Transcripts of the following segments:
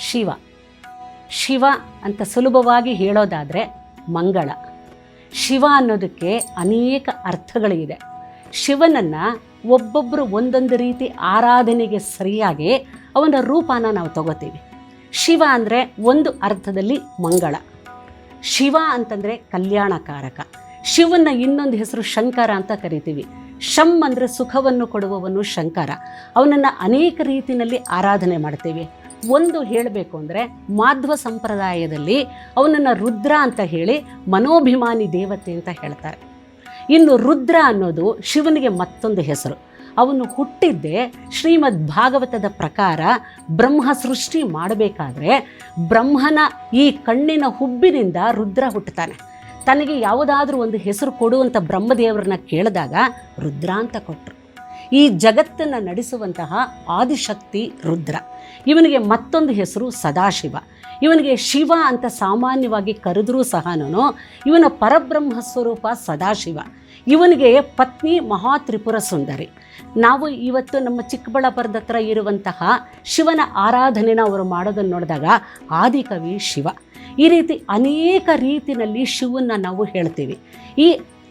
ಶಿವ. ಶಿವ ಅಂತ ಸುಲಭವಾಗಿ ಹೇಳೋದಾದರೆ ಮಂಗಳ. ಶಿವ ಅನ್ನೋದಕ್ಕೆ ಅನೇಕ ಅರ್ಥಗಳಿದೆ. ಶಿವನನ್ನು ಒಬ್ಬೊಬ್ಬರು ಒಂದೊಂದು ರೀತಿ ಆರಾಧನೆಗೆ ಸರಿಯಾಗಿ ಅವನ ರೂಪನ ನಾವು ತಗೋತೀವಿ. ಶಿವ ಅಂದರೆ ಒಂದು ಅರ್ಥದಲ್ಲಿ ಮಂಗಳ. ಶಿವ ಅಂತಂದರೆ ಕಲ್ಯಾಣಕಾರಕ. ಶಿವನ ಇನ್ನೊಂದು ಹೆಸರು ಶಂಕರ ಅಂತ ಕರಿತೀವಿ. ಶಂ ಅಂದರೆ ಸುಖವನ್ನು ಕೊಡುವವನು ಶಂಕರ. ಅವನನ್ನು ಅನೇಕ ರೀತಿಯಲ್ಲಿ ಆರಾಧನೆ ಮಾಡ್ತೀವಿ. ಒಂದು ಹೇಳಬೇಕು ಅಂದರೆ ಮಾಧ್ವ ಸಂಪ್ರದಾಯದಲ್ಲಿ ಅವನನ್ನು ರುದ್ರ ಅಂತ ಹೇಳಿ ಮನೋಭಿಮಾನಿ ದೇವತೆ ಅಂತ ಹೇಳ್ತಾರೆ. ಇನ್ನು ರುದ್ರ ಅನ್ನೋದು ಶಿವನಿಗೆ ಮತ್ತೊಂದು ಹೆಸರು. ಅವನು ಹುಟ್ಟಿದ್ದೇ ಶ್ರೀಮದ್ ಭಾಗವತದ ಪ್ರಕಾರ ಬ್ರಹ್ಮ ಸೃಷ್ಟಿ ಮಾಡಬೇಕಾದ್ರೆ ಬ್ರಹ್ಮನ ಈ ಕಣ್ಣಿನ ಹುಬ್ಬಿನಿಂದ ರುದ್ರ ಹುಟ್ಟುತ್ತಾನೆ. ತನಗೆ ಯಾವುದಾದ್ರೂ ಒಂದು ಹೆಸರು ಕೊಡುವಂಥ ಬ್ರಹ್ಮದೇವರನ್ನ ಕೇಳಿದಾಗ ರುದ್ರ ಅಂತ ಕೊಟ್ಟರು. ಈ ಜಗತ್ತನ್ನು ನಡೆಸುವಂತಹ ಆದಿಶಕ್ತಿ ರುದ್ರ. ಇವನಿಗೆ ಮತ್ತೊಂದು ಹೆಸರು ಸದಾಶಿವ. ಇವನಿಗೆ ಶಿವ ಅಂತ ಸಾಮಾನ್ಯವಾಗಿ ಕರೆದರೂ ಸಹ ಇವನ ಪರಬ್ರಹ್ಮ ಸ್ವರೂಪ ಸದಾಶಿವ. ಇವನಿಗೆ ಪತ್ನಿ ಮಹಾತ್ರಿಪುರ ಸುಂದರಿ. ನಾವು ಇವತ್ತು ನಮ್ಮ ಚಿಕ್ಕಬಳ್ಳಾಪುರದ ಹತ್ರ ಇರುವಂತಹ ಶಿವನ ಆರಾಧನೆನ ಅವರು ಮಾಡೋದನ್ನು ನೋಡಿದಾಗ ಆದಿಕವಿ ಶಿವ. ಈ ರೀತಿ ಅನೇಕ ರೀತಿಯಲ್ಲಿ ಶಿವನ ನಾವು ಹೇಳ್ತೀವಿ. ಈ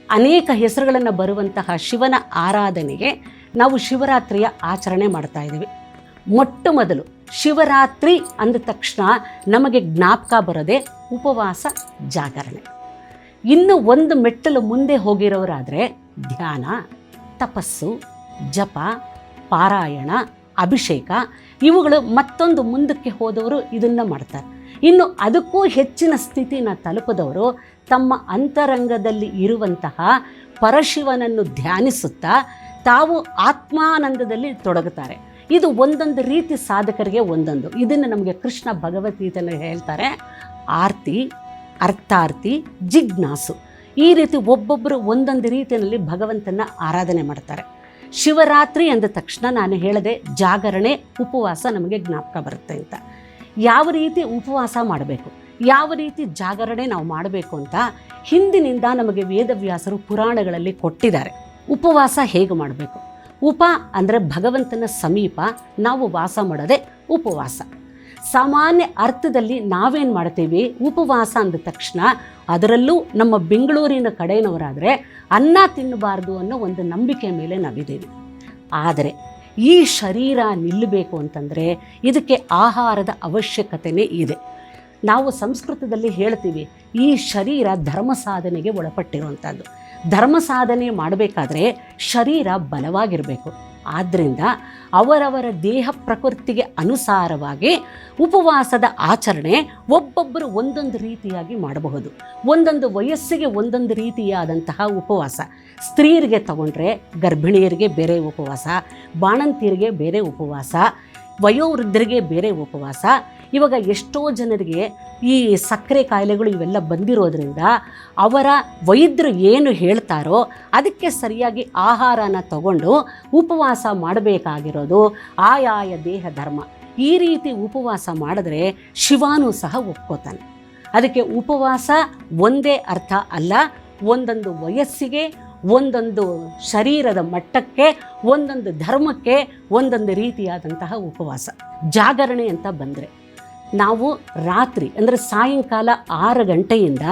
ಅನೇಕ ಹೆಸರುಗಳನ್ನು ಬರುವಂತಹ ಶಿವನ ಆರಾಧನೆಗೆ ನಾವು ಶಿವರಾತ್ರಿಯ ಆಚರಣೆ ಮಾಡ್ತಾ ಇದ್ದೀವಿ. ಮೊಟ್ಟ ಮೊದಲು ಶಿವರಾತ್ರಿ ಅಂದ ತಕ್ಷಣ ನಮಗೆ ಜ್ಞಾಪಕ ಬರೋದೇ ಉಪವಾಸ, ಜಾಗರಣೆ. ಇನ್ನು ಒಂದು ಮೆಟ್ಟಲು ಮುಂದೆ ಹೋಗಿರೋರಾದರೆ ಧ್ಯಾನ, ತಪಸ್ಸು, ಜಪ, ಪಾರಾಯಣ, ಅಭಿಷೇಕ ಇವುಗಳು ಮತ್ತೊಂದು ಮುಂದಕ್ಕೆ ಹೋದವರು ಇದನ್ನು ಮಾಡ್ತಾರೆ. ಇನ್ನು ಅದಕ್ಕೂ ಹೆಚ್ಚಿನ ಸ್ಥಿತಿನ ತಲುಪದವರು ತಮ್ಮ ಅಂತರಂಗದಲ್ಲಿ ಇರುವಂತಹ ಪರಶಿವನನ್ನು ಧ್ಯಾನಿಸುತ್ತಾ ತಾವು ಆತ್ಮಾನಂದದಲ್ಲಿ ತೊಡಗುತ್ತಾರೆ. ಇದು ಒಂದೊಂದು ರೀತಿ ಸಾಧಕರಿಗೆ ಒಂದೊಂದು. ಇದನ್ನು ನಮಗೆ ಕೃಷ್ಣ ಭಗವದ್ಗೀತೆಯಲ್ಲಿ ಹೇಳ್ತಾರೆ, ಆರ್ತಿ, ಅರ್ಥಾರ್ಥಿ, ಜಿಜ್ಞಾಸು. ಈ ರೀತಿ ಒಬ್ಬೊಬ್ಬರು ಒಂದೊಂದು ರೀತಿಯಲ್ಲಿ ಭಗವಂತನ ಆರಾಧನೆ ಮಾಡ್ತಾರೆ. ಶಿವರಾತ್ರಿ ಅಂದ ತಕ್ಷಣ ನಾನು ಹೇಳಿದೆ ಜಾಗರಣೆ, ಉಪವಾಸ ನಮಗೆ ಜ್ಞಾಪಕ ಬರುತ್ತೆ ಅಂತ. ಯಾವ ರೀತಿ ಉಪವಾಸ ಮಾಡಬೇಕು, ಯಾವ ರೀತಿ ಜಾಗರಣೆ ನಾವು ಮಾಡಬೇಕು ಅಂತ ಹಿಂದಿನಿಂದ ನಮಗೆ ವೇದವ್ಯಾಸರು ಪುರಾಣಗಳಲ್ಲಿ ಕೊಟ್ಟಿದ್ದಾರೆ. ಉಪವಾಸ ಹೇಗೆ ಮಾಡಬೇಕು? ಉಪ ಅಂದರೆ ಭಗವಂತನ ಸಮೀಪ ನಾವು ವಾಸ ಮಾಡೋದೇ ಉಪವಾಸ. ಸಾಮಾನ್ಯ ಅರ್ಥದಲ್ಲಿ ನಾವೇನು ಮಾಡ್ತೀವಿ, ಉಪವಾಸ ಅಂದ ತಕ್ಷಣ ಅದರಲ್ಲೂ ನಮ್ಮ ಬೆಂಗಳೂರಿನ ಕಡೆಯವರಾದರೆ ಅನ್ನ ತಿನ್ನಬಾರ್ದು ಅನ್ನೋ ಒಂದು ನಂಬಿಕೆ ಮೇಲೆ ನಾವಿದ್ದೀವಿ. ಆದರೆ ಈ ಶರೀರ ನಿಲ್ಲಬೇಕು ಅಂತಂದರೆ ಇದಕ್ಕೆ ಆಹಾರದ ಅವಶ್ಯಕತೆಯೇ ಇದೆ. ನಾವು ಸಂಸ್ಕೃತದಲ್ಲಿ ಹೇಳ್ತೀವಿ, ಈ ಶರೀರ ಧರ್ಮ ಸಾಧನೆಗೆ ಒಳಪಟ್ಟಿರುವಂಥದ್ದು. ಧರ್ಮ ಸಾಧನೆ ಮಾಡಬೇಕಾದ್ರೆ ಶರೀರ ಬಲವಾಗಿರಬೇಕು. ಆದ್ದರಿಂದ ಅವರವರ ದೇಹ ಪ್ರಕೃತಿಗೆ ಅನುಸಾರವಾಗಿ ಉಪವಾಸದ ಆಚರಣೆ ಒಬ್ಬೊಬ್ಬರು ಒಂದೊಂದು ರೀತಿಯಾಗಿ ಮಾಡಬಹುದು. ಒಂದೊಂದು ವಯಸ್ಸಿಗೆ ಒಂದೊಂದು ರೀತಿಯಾದಂತಹ ಉಪವಾಸ. ಸ್ತ್ರೀಯರಿಗೆ ತಗೊಂಡ್ರೆ ಗರ್ಭಿಣಿಯರಿಗೆ ಬೇರೆ ಉಪವಾಸ, ಬಾಣಂತಿಯರಿಗೆ ಬೇರೆ ಉಪವಾಸ, ವಯೋವೃದ್ಧರಿಗೆ ಬೇರೆ ಉಪವಾಸ. ಇವಾಗ ಎಷ್ಟೋ ಜನರಿಗೆ ಈ ಸಕ್ಕರೆ ಕಾಯಿಲೆಗಳು ಇವೆಲ್ಲ ಬಂದಿರೋದ್ರಿಂದ ಅವರ ವೈದ್ಯರು ಏನು ಹೇಳ್ತಾರೋ ಅದಕ್ಕೆ ಸರಿಯಾಗಿ ಆಹಾರನ ತಗೊಂಡು ಉಪವಾಸ ಮಾಡಬೇಕಾಗಿರೋದು ಆಯಾಯ ದೇಹ ಧರ್ಮ. ಈ ರೀತಿ ಉಪವಾಸ ಮಾಡಿದ್ರೆ ಶಿವನೂ ಸಹ ಒಪ್ಕೋತಾನೆ. ಅದಕ್ಕೆ ಉಪವಾಸ ಒಂದೇ ಅರ್ಥ ಅಲ್ಲ, ಒಂದೊಂದು ವಯಸ್ಸಿಗೆ, ಒಂದೊಂದು ಶರೀರದ ಮಟ್ಟಕ್ಕೆ, ಒಂದೊಂದು ಧರ್ಮಕ್ಕೆ ಒಂದೊಂದು ರೀತಿಯಾದಂತಹ ಉಪವಾಸ. ಜಾಗರಣೆ ಅಂತ ಬಂದರೆ ನಾವು ರಾತ್ರಿ ಅಂದರೆ ಸಾಯಂಕಾಲ 6 ಗಂಟೆಯಿಂದ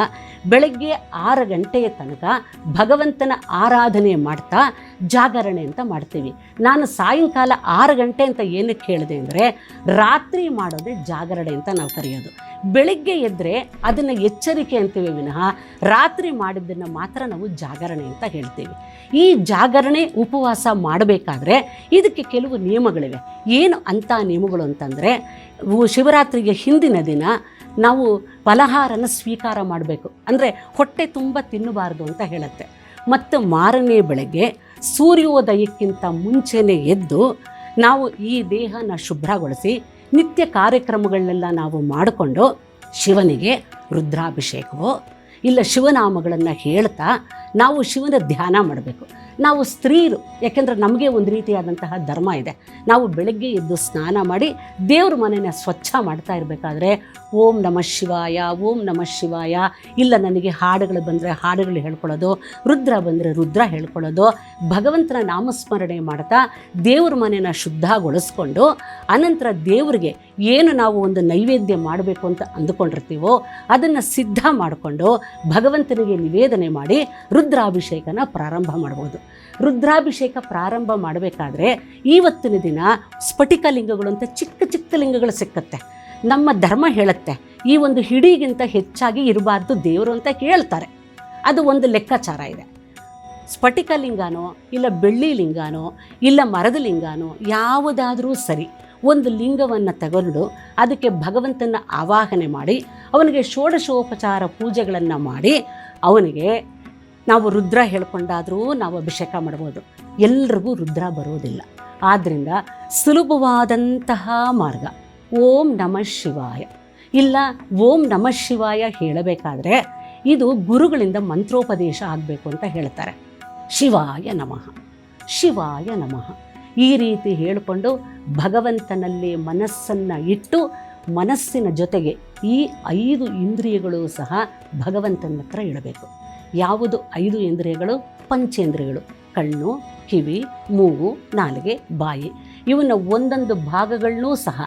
ಬೆಳಗ್ಗೆ 6 ಗಂಟೆಯ ತನಕ ಭಗವಂತನ ಆರಾಧನೆ ಮಾಡ್ತಾ ಜಾಗರಣೆ ಅಂತ ಮಾಡ್ತೀವಿ. ನಾನು ಸಾಯಂಕಾಲ 6 ಗಂಟೆ ಅಂತ ಏನಕ್ಕೆ ಹೇಳಿದೆ ಅಂದರೆ ರಾತ್ರಿ ಮಾಡೋದೇ ಜಾಗರಣೆ ಅಂತ ನಾವು ಕರೆಯೋದು. ಬೆಳಗ್ಗೆ ಎದ್ದರೆ ಅದನ್ನು ಎಚ್ಚರಿಕೆ ಅಂತೀವಿ ವಿನಃ ರಾತ್ರಿ ಮಾಡಿದ್ದನ್ನು ಮಾತ್ರ ನಾವು ಜಾಗರಣೆ ಅಂತ ಹೇಳ್ತೀವಿ. ಈ ಜಾಗರಣೆ ಉಪವಾಸ ಮಾಡಬೇಕಾದ್ರೆ ಇದಕ್ಕೆ ಕೆಲವು ನಿಯಮಗಳಿವೆ. ಏನು ಅಂಥ ನಿಯಮಗಳು ಅಂತಂದರೆ, ಶಿವರಾತ್ರಿಗೆ ಹಿಂದಿನ ದಿನ ನಾವು ಫಲಹಾರನ ಸ್ವೀಕಾರ ಮಾಡಬೇಕು, ಅಂದರೆ ಹೊಟ್ಟೆ ತುಂಬ ತಿನ್ನಬಾರ್ದು ಅಂತ ಹೇಳುತ್ತೆ. ಮತ್ತು ಮಾರನೇ ಬೆಳಗ್ಗೆ ಸೂರ್ಯೋದಯಕ್ಕಿಂತ ಮುಂಚೆನೇ ಎದ್ದು ನಾವು ಈ ದೇಹನ ಶುಭ್ರಗೊಳಿಸಿ ನಿತ್ಯ ಕಾರ್ಯಕ್ರಮಗಳನ್ನೆಲ್ಲ ನಾವು ಮಾಡಿಕೊಂಡು ಶಿವನಿಗೆ ರುದ್ರಾಭಿಷೇಕವೋ ಇಲ್ಲ ಶಿವನಾಮಗಳನ್ನು ಹೇಳ್ತಾ ನಾವು ಶಿವನ ಧ್ಯಾನ ಮಾಡಬೇಕು. ನಾವು ಸ್ತ್ರೀಯರು, ಯಾಕೆಂದರೆ ನಮಗೆ ಒಂದು ರೀತಿಯಾದಂತಹ ಧರ್ಮ ಇದೆ. ನಾವು ಬೆಳಗ್ಗೆ ಎದ್ದು ಸ್ನಾನ ಮಾಡಿ ದೇವ್ರ ಮನೆಯ ಸ್ವಚ್ಛ ಮಾಡ್ತಾ ಇರಬೇಕಾದ್ರೆ ಓಂ ನಮಃ ಶಿವಾಯ, ಓಂ ನಮಃ ಶಿವಾಯ, ಇಲ್ಲ ನನಗೆ ಹಾಡುಗಳು ಬಂದರೆ ಹಾಡುಗಳು ಹೇಳ್ಕೊಳ್ಳೋದು, ರುದ್ರ ಬಂದರೆ ರುದ್ರ ಹೇಳ್ಕೊಳ್ಳೋದು, ಭಗವಂತನ ನಾಮಸ್ಮರಣೆ ಮಾಡ್ತಾ ದೇವ್ರ ಮನೆಯ ಶುದ್ಧಗೊಳಿಸ್ಕೊಂಡು ಅನಂತರ ದೇವರಿಗೆ ಏನು ನಾವು ಒಂದು ನೈವೇದ್ಯ ಮಾಡಬೇಕು ಅಂತ ಅಂದುಕೊಂಡಿರ್ತೀವೋ ಅದನ್ನು ಸಿದ್ಧ ಮಾಡಿಕೊಂಡು ಭಗವಂತನಿಗೆ ನಿವೇದನೆ ಮಾಡಿ ರುದ್ರಾಭಿಷೇಕನ ಪ್ರಾರಂಭ ಮಾಡ್ಬೋದು. ರುದ್ರಾಭಿಷೇಕ ಪ್ರಾರಂಭ ಮಾಡಬೇಕಾದ್ರೆ ಇವತ್ತಿನ ದಿನ ಸ್ಫಟಿಕ ಲಿಂಗಗಳು ಅಂತ ಚಿಕ್ಕ ಚಿಕ್ಕ ಲಿಂಗಗಳು ಸಿಕ್ಕತ್ತೆ. ನಮ್ಮ ಧರ್ಮ ಹೇಳುತ್ತೆ ಈ ಒಂದು ಹಿಡಿಗಿಂತ ಹೆಚ್ಚಾಗಿ ಇರಬಾರ್ದು ದೇವರು ಅಂತ ಹೇಳ್ತಾರೆ. ಅದು ಒಂದು ಲೆಕ್ಕಾಚಾರ ಇದೆ. ಸ್ಫಟಿಕ ಲಿಂಗನೋ ಇಲ್ಲ ಬೆಳ್ಳಿ ಲಿಂಗನೋ ಇಲ್ಲ ಮರದ ಲಿಂಗನೋ ಯಾವುದಾದರೂ ಸರಿ, ಒಂದು ಲಿಂಗವನ್ನು ತಗೊಂಡು ಅದಕ್ಕೆ ಭಗವಂತನ ಆವಾಹನೆ ಮಾಡಿ ಅವನಿಗೆ ಷೋಡಶೋಪಚಾರ ಪೂಜೆಗಳನ್ನು ಮಾಡಿ ಅವನಿಗೆ ನಾವು ರುದ್ರ ಹೇಳ್ಕೊಂಡಾದರೂ ನಾವು ಅಭಿಷೇಕ ಮಾಡ್ಬೋದು. ಎಲ್ರಿಗೂ ರುದ್ರ ಬರೋದಿಲ್ಲ. ಆದ್ದರಿಂದ ಸುಲಭವಾದಂತಹ ಮಾರ್ಗ ಓಂ ನಮಃ ಶಿವಾಯ. ಇಲ್ಲ ಓಂ ನಮಃ ಶಿವಾಯ ಹೇಳಬೇಕಾದ್ರೆ ಇದು ಗುರುಗಳಿಂದ ಮಂತ್ರೋಪದೇಶ ಆಗಬೇಕು ಅಂತ ಹೇಳ್ತಾರೆ. ಶಿವಾಯ ನಮಃ, ಶಿವಾಯ ನಮಃ ಈ ರೀತಿ ಹೇಳಿಕೊಂಡು ಭಗವಂತನಲ್ಲಿ ಮನಸ್ಸನ್ನು ಇಟ್ಟು ಮನಸ್ಸಿನ ಜೊತೆಗೆ ಈ 5 ಇಂದ್ರಿಯಗಳು ಸಹ ಭಗವಂತನ ಹತ್ರ ಇಡಬೇಕು. ಯಾವುದು 5 ಇಂದ್ರಿಯಗಳು? ಪಂಚೇಂದ್ರಿಯಗಳು: ಕಣ್ಣು, ಕಿವಿ, ಮೂಗು, ನಾಲಿಗೆ, ಬಾಯಿ. ಇವನ್ನ ಒಂದೊಂದು ಭಾಗಗಳನ್ನೂ ಸಹ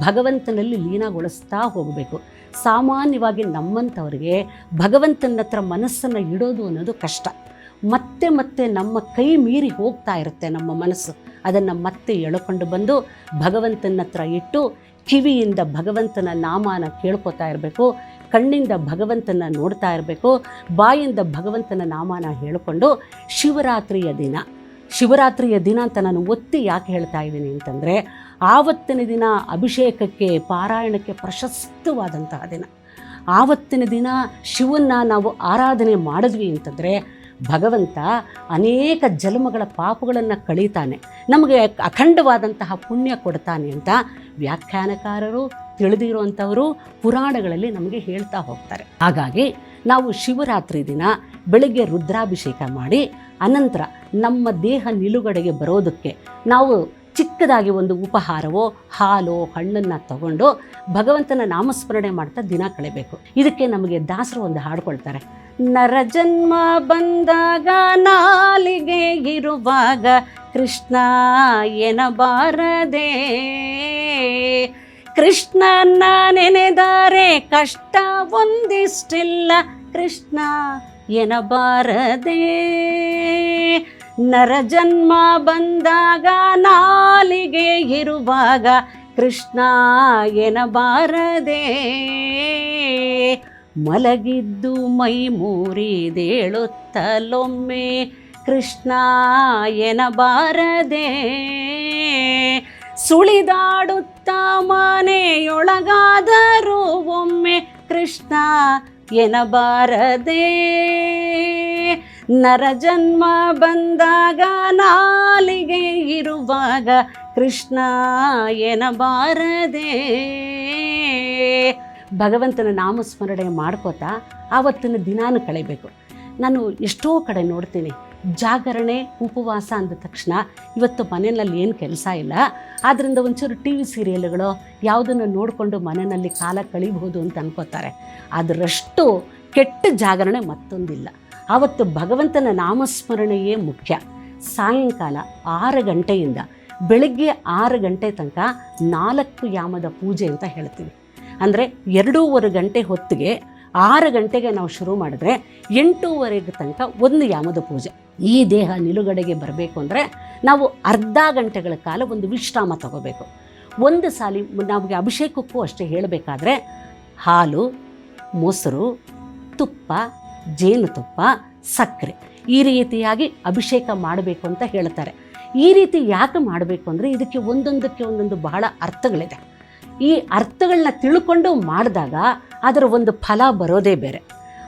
ಭಗವಂತನಲ್ಲಿ ಲೀನಗೊಳಿಸ್ತಾ ಹೋಗಬೇಕು. ಸಾಮಾನ್ಯವಾಗಿ ನಮ್ಮಂಥವ್ರಿಗೆ ಭಗವಂತನ ಹತ್ರ ಮನಸ್ಸನ್ನು ಇಡೋದು ಅನ್ನೋದು ಕಷ್ಟ. ಮತ್ತೆ ಮತ್ತೆ ನಮ್ಮ ಕೈ ಮೀರಿ ಹೋಗ್ತಾ ಇರುತ್ತೆ ನಮ್ಮ ಮನಸ್ಸು. ಅದನ್ನು ಮತ್ತೆ ಎಳ್ಕೊಂಡು ಬಂದು ಭಗವಂತನ ಹತ್ರ ಇಟ್ಟು ಕಿವಿಯಿಂದ ಭಗವಂತನ ನಾಮನ ಕೇಳ್ಕೊತಾ ಇರಬೇಕು, ಕಣ್ಣಿಂದ ಭಗವಂತನ ನೋಡ್ತಾ ಇರಬೇಕು, ಬಾಯಿಂದ ಭಗವಂತನ ನಾಮನ ಹೇಳಿಕೊಂಡು ಶಿವರಾತ್ರಿಯ ದಿನ ಅಂತ ನಾನು ಒತ್ತಿ ಯಾಕೆ ಹೇಳ್ತಾ ಇದ್ದೀನಿ ಅಂತಂದರೆ, ಆವತ್ತಿನ ದಿನ ಅಭಿಷೇಕಕ್ಕೆ ಪಾರಾಯಣಕ್ಕೆ ಪ್ರಶಸ್ತವಾದಂತಹ ದಿನ. ಆವತ್ತಿನ ದಿನ ಶಿವನ್ನ ನಾವು ಆರಾಧನೆ ಮಾಡಿದ್ವಿ ಅಂತಂದರೆ ಭಗವಂತ ಅನೇಕ ಜನ್ಮಗಳ ಪಾಪಗಳನ್ನು ಕಳೀತಾನೆ, ನಮಗೆ ಅಖಂಡವಾದಂತಹ ಪುಣ್ಯ ಕೊಡ್ತಾನೆ ಅಂತ ವ್ಯಾಖ್ಯಾನಕಾರರು, ತಿಳಿದಿರುವಂಥವರು ಪುರಾಣಗಳಲ್ಲಿ ನಮಗೆ ಹೇಳ್ತಾ ಹೋಗ್ತಾರೆ. ಹಾಗಾಗಿ ನಾವು ಶಿವರಾತ್ರಿ ದಿನ ಬೆಳಗ್ಗೆ ರುದ್ರಾಭಿಷೇಕ ಮಾಡಿ ಅನಂತರ ನಮ್ಮ ದೇಹ ನಿಲುಗಡೆಗೆ ಬರೋದಕ್ಕೆ ನಾವು ಚಿಕ್ಕದಾಗಿ ಒಂದು ಉಪಹಾರವೋ ಹಾಲೋ ಹಣ್ಣನ್ನು ತಗೊಂಡು ಭಗವಂತನ ನಾಮಸ್ಮರಣೆ ಮಾಡ್ತಾ ದಿನ ಕಳೆಯಬೇಕು. ಇದಕ್ಕೆ ನಮಗೆ ದಾಸರು ಒಂದು ಹಾಡ್ಕೊಳ್ತಾರೆ: ನರಜನ್ಮ ಬಂದಾಗ ನಾಲಿಗೆ ಇರುವಾಗ ಕೃಷ್ಣ ಎನಬಾರದೆ, ಕೃಷ್ಣನ ನೆನೆದರೆ ಕಷ್ಟ ಒಂದಿಷ್ಟಿಲ್ಲ, ಕೃಷ್ಣ ಎನಬಾರದೆ. ನರಜನ್ಮ ಬಂದಾಗ ನಾಲಿಗೆ ಇರುವಾಗ ಕೃಷ್ಣ ಎನಬಾರದೆ, ಮಲಗಿದ್ದು ಮೈ ಮುರಿದೇಳುತ್ತಲೊಮ್ಮೆ ಕೃಷ್ಣ ಎನಬಾರದೆ, ಸುಳಿದಾಡುತ್ತ ಮನೆಯೊಳಗಾದರೂ ಒಮ್ಮೆ ಕೃಷ್ಣ ಎನಬಾರದೆ. ನರಜನ್ಮ ಬಂದಾಗ ನಾಲಿಗೆ ಇರುವಾಗ ಕೃಷ್ಣ ಎನಬಾರದೆ. ಭಗವಂತನ ನಾಮಸ್ಮರಣೆ ಮಾಡ್ಕೋತಾ ಆವತ್ತಿನ ದಿನಾನು ಕಳೆಯಬೇಕು. ನಾನು ಎಷ್ಟೋ ಕಡೆ ನೋಡ್ತೀನಿ, ಜಾಗರಣೆ ಉಪವಾಸ ಅಂದ ತಕ್ಷಣ ಇವತ್ತು ಮನೆಯಲ್ಲಿ ಏನು ಕೆಲಸ ಇಲ್ಲ, ಆದ್ದರಿಂದ ಒಂಚೂರು ಟಿ ವಿ ಸೀರಿಯಲ್ಗಳು ಯಾವುದನ್ನು ನೋಡಿಕೊಂಡು ಮನೆಯಲ್ಲಿ ಕಾಲ ಕಳೀಬಹುದು ಅಂತ ಅನ್ಕೋತಾರೆ. ಅದರಷ್ಟು ಕೆಟ್ಟ ಜಾಗರಣೆ ಮತ್ತೊಂದಿಲ್ಲ. ಆವತ್ತು ಭಗವಂತನ ನಾಮಸ್ಮರಣೆಯೇ ಮುಖ್ಯ. ಸಾಯಂಕಾಲ 6 ಗಂಟೆಯಿಂದ ಬೆಳಗ್ಗೆ 6 ಗಂಟೆ ತನಕ 4 ಯಾಮದ ಪೂಜೆ ಅಂತ ಹೇಳ್ತೀವಿ. ಅಂದರೆ 2:15 ಗಂಟೆ ಹೊತ್ತಿಗೆ 6 ಗಂಟೆಗೆ ನಾವು ಶುರು ಮಾಡಿದ್ರೆ 8:15 ತನಕ 1 ಯಾಮದ ಪೂಜೆ. ಈ ದೇಹ ನಿಲುಗಡೆಗೆ ಬರಬೇಕು ಅಂದರೆ ನಾವು ಅರ್ಧ ಗಂಟೆಗಳ ಕಾಲ ಒಂದು ವಿಶ್ರಾಮ ತಗೋಬೇಕು. ಒಂದು ಸಾಲಿ ನಮಗೆ ಅಭಿಷೇಕಕ್ಕೂ ಅಷ್ಟೇ ಹೇಳಬೇಕಾದ್ರೆ ಹಾಲು, ಮೊಸರು, ತುಪ್ಪ, ಜೇನುತುಪ್ಪ, ಸಕ್ಕರೆ ಈ ರೀತಿಯಾಗಿ ಅಭಿಷೇಕ ಮಾಡಬೇಕು ಅಂತ ಹೇಳ್ತಾರೆ. ಈ ರೀತಿ ಯಾಕೆ ಮಾಡಬೇಕು ಅಂದರೆ ಇದಕ್ಕೆ ಒಂದೊಂದಕ್ಕೆ ಒಂದೊಂದು ಬಹಳ ಅರ್ಥಗಳಿದೆ. ಈ ಅರ್ಥಗಳನ್ನ ತಿಳ್ಕೊಂಡು ಮಾಡಿದಾಗ ಅದರ ಒಂದು ಫಲ ಬರೋದೇ ಬೇರೆ.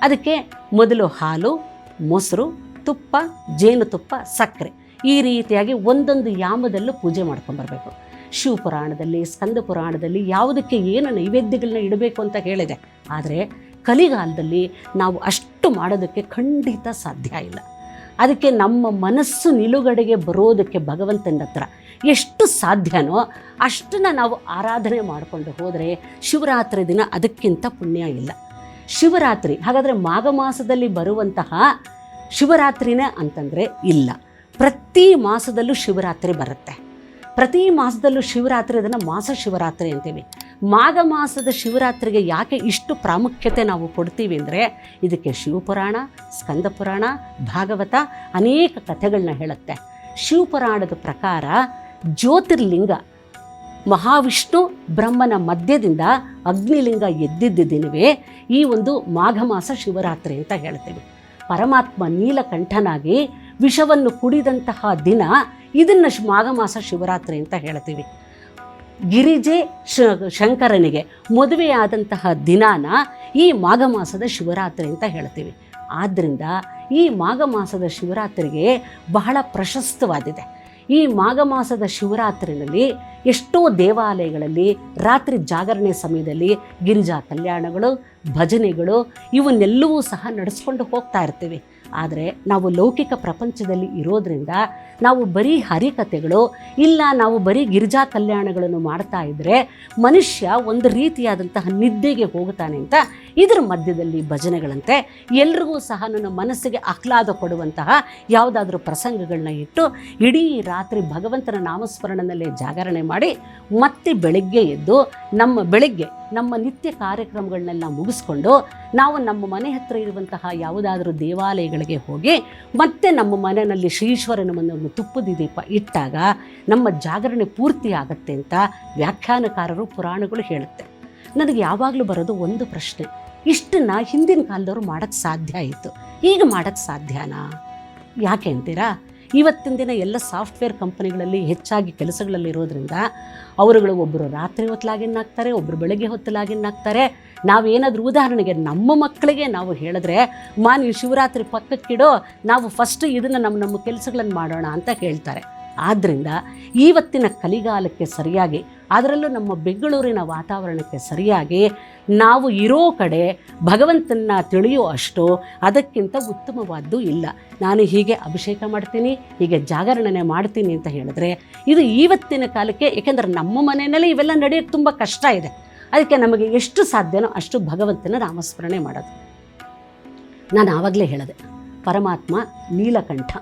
ಅದಕ್ಕೆ ಮೊದಲು ಹಾಲು, ಮೊಸರು, ತುಪ್ಪ, ಜೇನುತುಪ್ಪ, ಸಕ್ಕರೆ ಈ ರೀತಿಯಾಗಿ ಒಂದೊಂದು ಯಾಮದಲ್ಲೂ ಪೂಜೆ ಮಾಡ್ಕೊಂಬರ್ಬೇಕು. ಶಿವಪುರಾಣದಲ್ಲಿ, ಸ್ಕಂದ ಪುರಾಣದಲ್ಲಿ ಯಾವುದಕ್ಕೆ ಏನು ನೈವೇದ್ಯಗಳನ್ನ ಇಡಬೇಕು ಅಂತ ಹೇಳಿದೆ. ಆದರೆ ಕಲಿಗಾಲದಲ್ಲಿ ನಾವು ಅಷ್ಟು ಮಾಡೋದಕ್ಕೆ ಖಂಡಿತ ಸಾಧ್ಯ ಇಲ್ಲ. ಅದಕ್ಕೆ ನಮ್ಮ ಮನಸ್ಸು ನಿಲುಗಡೆಗೆ ಬರೋದಕ್ಕೆ ಭಗವಂತನ ಹತ್ರ ಎಷ್ಟು ಸಾಧ್ಯನೋ ಅಷ್ಟನ್ನು ನಾವು ಆರಾಧನೆ ಮಾಡಿಕೊಂಡು ಹೋದರೆ ಶಿವರಾತ್ರಿ ದಿನ ಅದಕ್ಕಿಂತ ಪುಣ್ಯ ಇಲ್ಲ. ಶಿವರಾತ್ರಿ ಹಾಗಾದರೆ ಮಾಘ ಮಾಸದಲ್ಲಿ ಬರುವಂತಹ ಶಿವರಾತ್ರಿನೇ ಅಂತಂದರೆ ಇಲ್ಲ, ಪ್ರತಿ ಮಾಸದಲ್ಲೂ ಶಿವರಾತ್ರಿ ಬರುತ್ತೆ. ಪ್ರತಿ ಮಾಸದಲ್ಲೂ ಶಿವರಾತ್ರಿ, ಅದನ್ನು ಮಾಸ ಶಿವರಾತ್ರಿ ಅಂತೀವಿ. ಮಾಘ ಮಾಸದ ಶಿವರಾತ್ರಿಗೆ ಯಾಕೆ ಇಷ್ಟು ಪ್ರಾಮುಖ್ಯತೆ ನಾವು ಕೊಡ್ತೀವಿ ಅಂದರೆ ಇದಕ್ಕೆ ಶಿವಪುರಾಣ, ಸ್ಕಂದ ಪುರಾಣ, ಭಾಗವತ ಅನೇಕ ಕಥೆಗಳನ್ನ ಹೇಳುತ್ತೆ. ಶಿವಪುರಾಣದ ಪ್ರಕಾರ ಜ್ಯೋತಿರ್ಲಿಂಗ ಮಹಾವಿಷ್ಣು ಬ್ರಹ್ಮನ ಮಧ್ಯದಿಂದ ಅಗ್ನಿಲಿಂಗ ಎದ್ದಿದ್ದ ದಿನವೇ ಈ ಒಂದು ಮಾಘ ಮಾಸ ಶಿವರಾತ್ರಿ ಅಂತ ಹೇಳ್ತೀವಿ. ಪರಮಾತ್ಮ ನೀಲಕಂಠನಾಗಿ ವಿಷವನ್ನು ಕುಡಿದಂತಹ ದಿನ ಇದನ್ನು ಮಾಘ ಮಾಸ ಶಿವರಾತ್ರಿ ಅಂತ ಹೇಳ್ತೀವಿ. ಗಿರಿಜೆ ಶಂಕರನಿಗೆ ಮದುವೆಯಾದಂತಹ ದಿನಾನ ಈ ಮಾಘ ಮಾಸದ ಶಿವರಾತ್ರಿ ಅಂತ ಹೇಳ್ತೀವಿ. ಆದ್ದರಿಂದ ಈ ಮಾಘ ಮಾಸದ ಶಿವರಾತ್ರಿಗೆ ಬಹಳ ಪ್ರಶಸ್ತವಾದಿದೆ. ಈ ಮಾಘ ಮಾಸದ ಶಿವರಾತ್ರಿನಲ್ಲಿ ಎಷ್ಟೋ ದೇವಾಲಯಗಳಲ್ಲಿ ರಾತ್ರಿ ಜಾಗರಣೆ ಸಮಯದಲ್ಲಿ ಗಿರಿಜಾ ಕಲ್ಯಾಣಗಳು, ಭಜನೆಗಳು ಇವನ್ನೆಲ್ಲವೂ ಸಹ ನಡೆಸ್ಕೊಂಡು ಹೋಗ್ತಾ ಇರ್ತೀವಿ. ಆದರೆ ನಾವು ಲೌಕಿಕ ಪ್ರಪಂಚದಲ್ಲಿ ಇರೋದರಿಂದ ನಾವು ಬರೀ ಹರಿಕಥೆಗಳು ಇಲ್ಲ, ನಾವು ಬರೀ ಗಿರಿಜಾ ಕಲ್ಯಾಣಗಳನ್ನು ಮಾಡ್ತಾ ಇದ್ದರೆ ಮನುಷ್ಯ ಒಂದು ರೀತಿಯಾದಂತಹ ನಿದ್ದೆಗೆ ಹೋಗ್ತಾನೆ ಅಂತ ಇದರ ಮಧ್ಯದಲ್ಲಿ ಭಜನೆಗಳಂತೆ ಎಲ್ರಿಗೂ ಸಹ ನನ್ನ ಮನಸ್ಸಿಗೆ ಆಹ್ಲಾದ ಕೊಡುವಂತಹ ಯಾವುದಾದ್ರೂ ಪ್ರಸಂಗಗಳನ್ನ ಇಟ್ಟು ಇಡೀ ರಾತ್ರಿ ಭಗವಂತನ ನಾಮಸ್ಮರಣೆಯಲ್ಲೇ ಜಾಗರಣೆ ಮಾಡಿ ಮತ್ತೆ ಬೆಳಗ್ಗೆ ಎದ್ದು ನಮ್ಮ ನಿತ್ಯ ಕಾರ್ಯಕ್ರಮಗಳನ್ನೆಲ್ಲ ಮುಗಿಸ್ಕೊಂಡು ನಾವು ನಮ್ಮ ಮನೆ ಹತ್ತಿರ ಇರುವಂತಹ ಯಾವುದಾದ್ರೂ ದೇವಾಲಯಗಳಿಗೆ ಹೋಗಿ ಮತ್ತೆ ನಮ್ಮ ಮನೆಯಲ್ಲಿ ಶ್ರೀಶ್ವರನ ಒಂದು ತುಪ್ಪದ ದೀಪ ಇಟ್ಟಾಗ ನಮ್ಮ ಜಾಗರಣೆ ಪೂರ್ತಿ ಆಗುತ್ತೆ ಅಂತ ವ್ಯಾಖ್ಯಾನಕಾರರು ಪುರಾಣಗಳು ಹೇಳುತ್ತೆ. ನನಗೆ ಯಾವಾಗಲೂ ಬರೋದು ಒಂದು ಪ್ರಶ್ನೆ, ಇಷ್ಟನ್ನು ಹಿಂದಿನ ಕಾಲದವರು ಮಾಡೋಕ್ಕೆ ಸಾಧ್ಯ ಆಯಿತು, ಈಗ ಮಾಡೋಕ್ಕೆ ಸಾಧ್ಯನಾ? ಯಾಕೆ ಅಂತೀರಾ? ಇವತ್ತಿನ ದಿನ ಎಲ್ಲ ಸಾಫ್ಟ್ವೇರ್ ಕಂಪನಿಗಳಲ್ಲಿ ಹೆಚ್ಚಾಗಿ ಕೆಲಸಗಳಲ್ಲಿರೋದ್ರಿಂದ ಅವರುಗಳು ಒಬ್ಬರು ರಾತ್ರಿ ಹೊತ್ತು ಲಾಗಿನ್ ಆಗ್ತಾರೆ, ಒಬ್ಬರು ಬೆಳಗ್ಗೆ ಹೊತ್ತು ಲಾಗಿನ್ ಆಗ್ತಾರೆ. ನಾವೇನಾದರೂ ಉದಾಹರಣೆಗೆ ನಮ್ಮ ಮಕ್ಕಳಿಗೆ ನಾವು ಹೇಳಿದ್ರೆ ನೀವು ಶಿವರಾತ್ರಿ ಪಕ್ಕಕ್ಕಿಡೋ, ನಾವು ಫಸ್ಟ್ ಇದನ್ನು ನಮ್ಮ ಕೆಲಸಗಳನ್ನು ಮಾಡೋಣ ಅಂತ ಹೇಳ್ತಾರೆ. ಆದ್ದರಿಂದ ಇವತ್ತಿನ ಕಲಿಗಾಲಕ್ಕೆ ಸರಿಯಾಗಿ, ಅದರಲ್ಲೂ ನಮ್ಮ ಬೆಂಗಳೂರಿನ ವಾತಾವರಣಕ್ಕೆ ಸರಿಯಾಗಿ ನಾವು ಇರೋ ಕಡೆ ಭಗವಂತನ ತಿಳಿಯೋ ಅಷ್ಟು ಅದಕ್ಕಿಂತ ಉತ್ತಮವಾದ್ದು ಇಲ್ಲ. ನಾನು ಹೀಗೆ ಅಭಿಷೇಕ ಮಾಡ್ತೀನಿ, ಹೀಗೆ ಜಾಗರಣೆ ಮಾಡ್ತೀನಿ ಅಂತ ಹೇಳಿದ್ರೆ ಇದು ಇವತ್ತಿನ ಕಾಲಕ್ಕೆ, ಏಕೆಂದರೆ ನಮ್ಮ ಮನೆಯಲ್ಲಿ ಇವೆಲ್ಲ ನಡೆಯೋಕ್ಕೆ ತುಂಬ ಕಷ್ಟ ಇದೆ. ಅದಕ್ಕೆ ನಮಗೆ ಎಷ್ಟು ಸಾಧ್ಯನೋ ಅಷ್ಟು ಭಗವಂತನ ನಾಮಸ್ಮರಣೆ ಮಾಡೋದು. ನಾನು ಆವಾಗಲೇ ಹೇಳಿದೆ, ಪರಮಾತ್ಮ ನೀಲಕಂಠ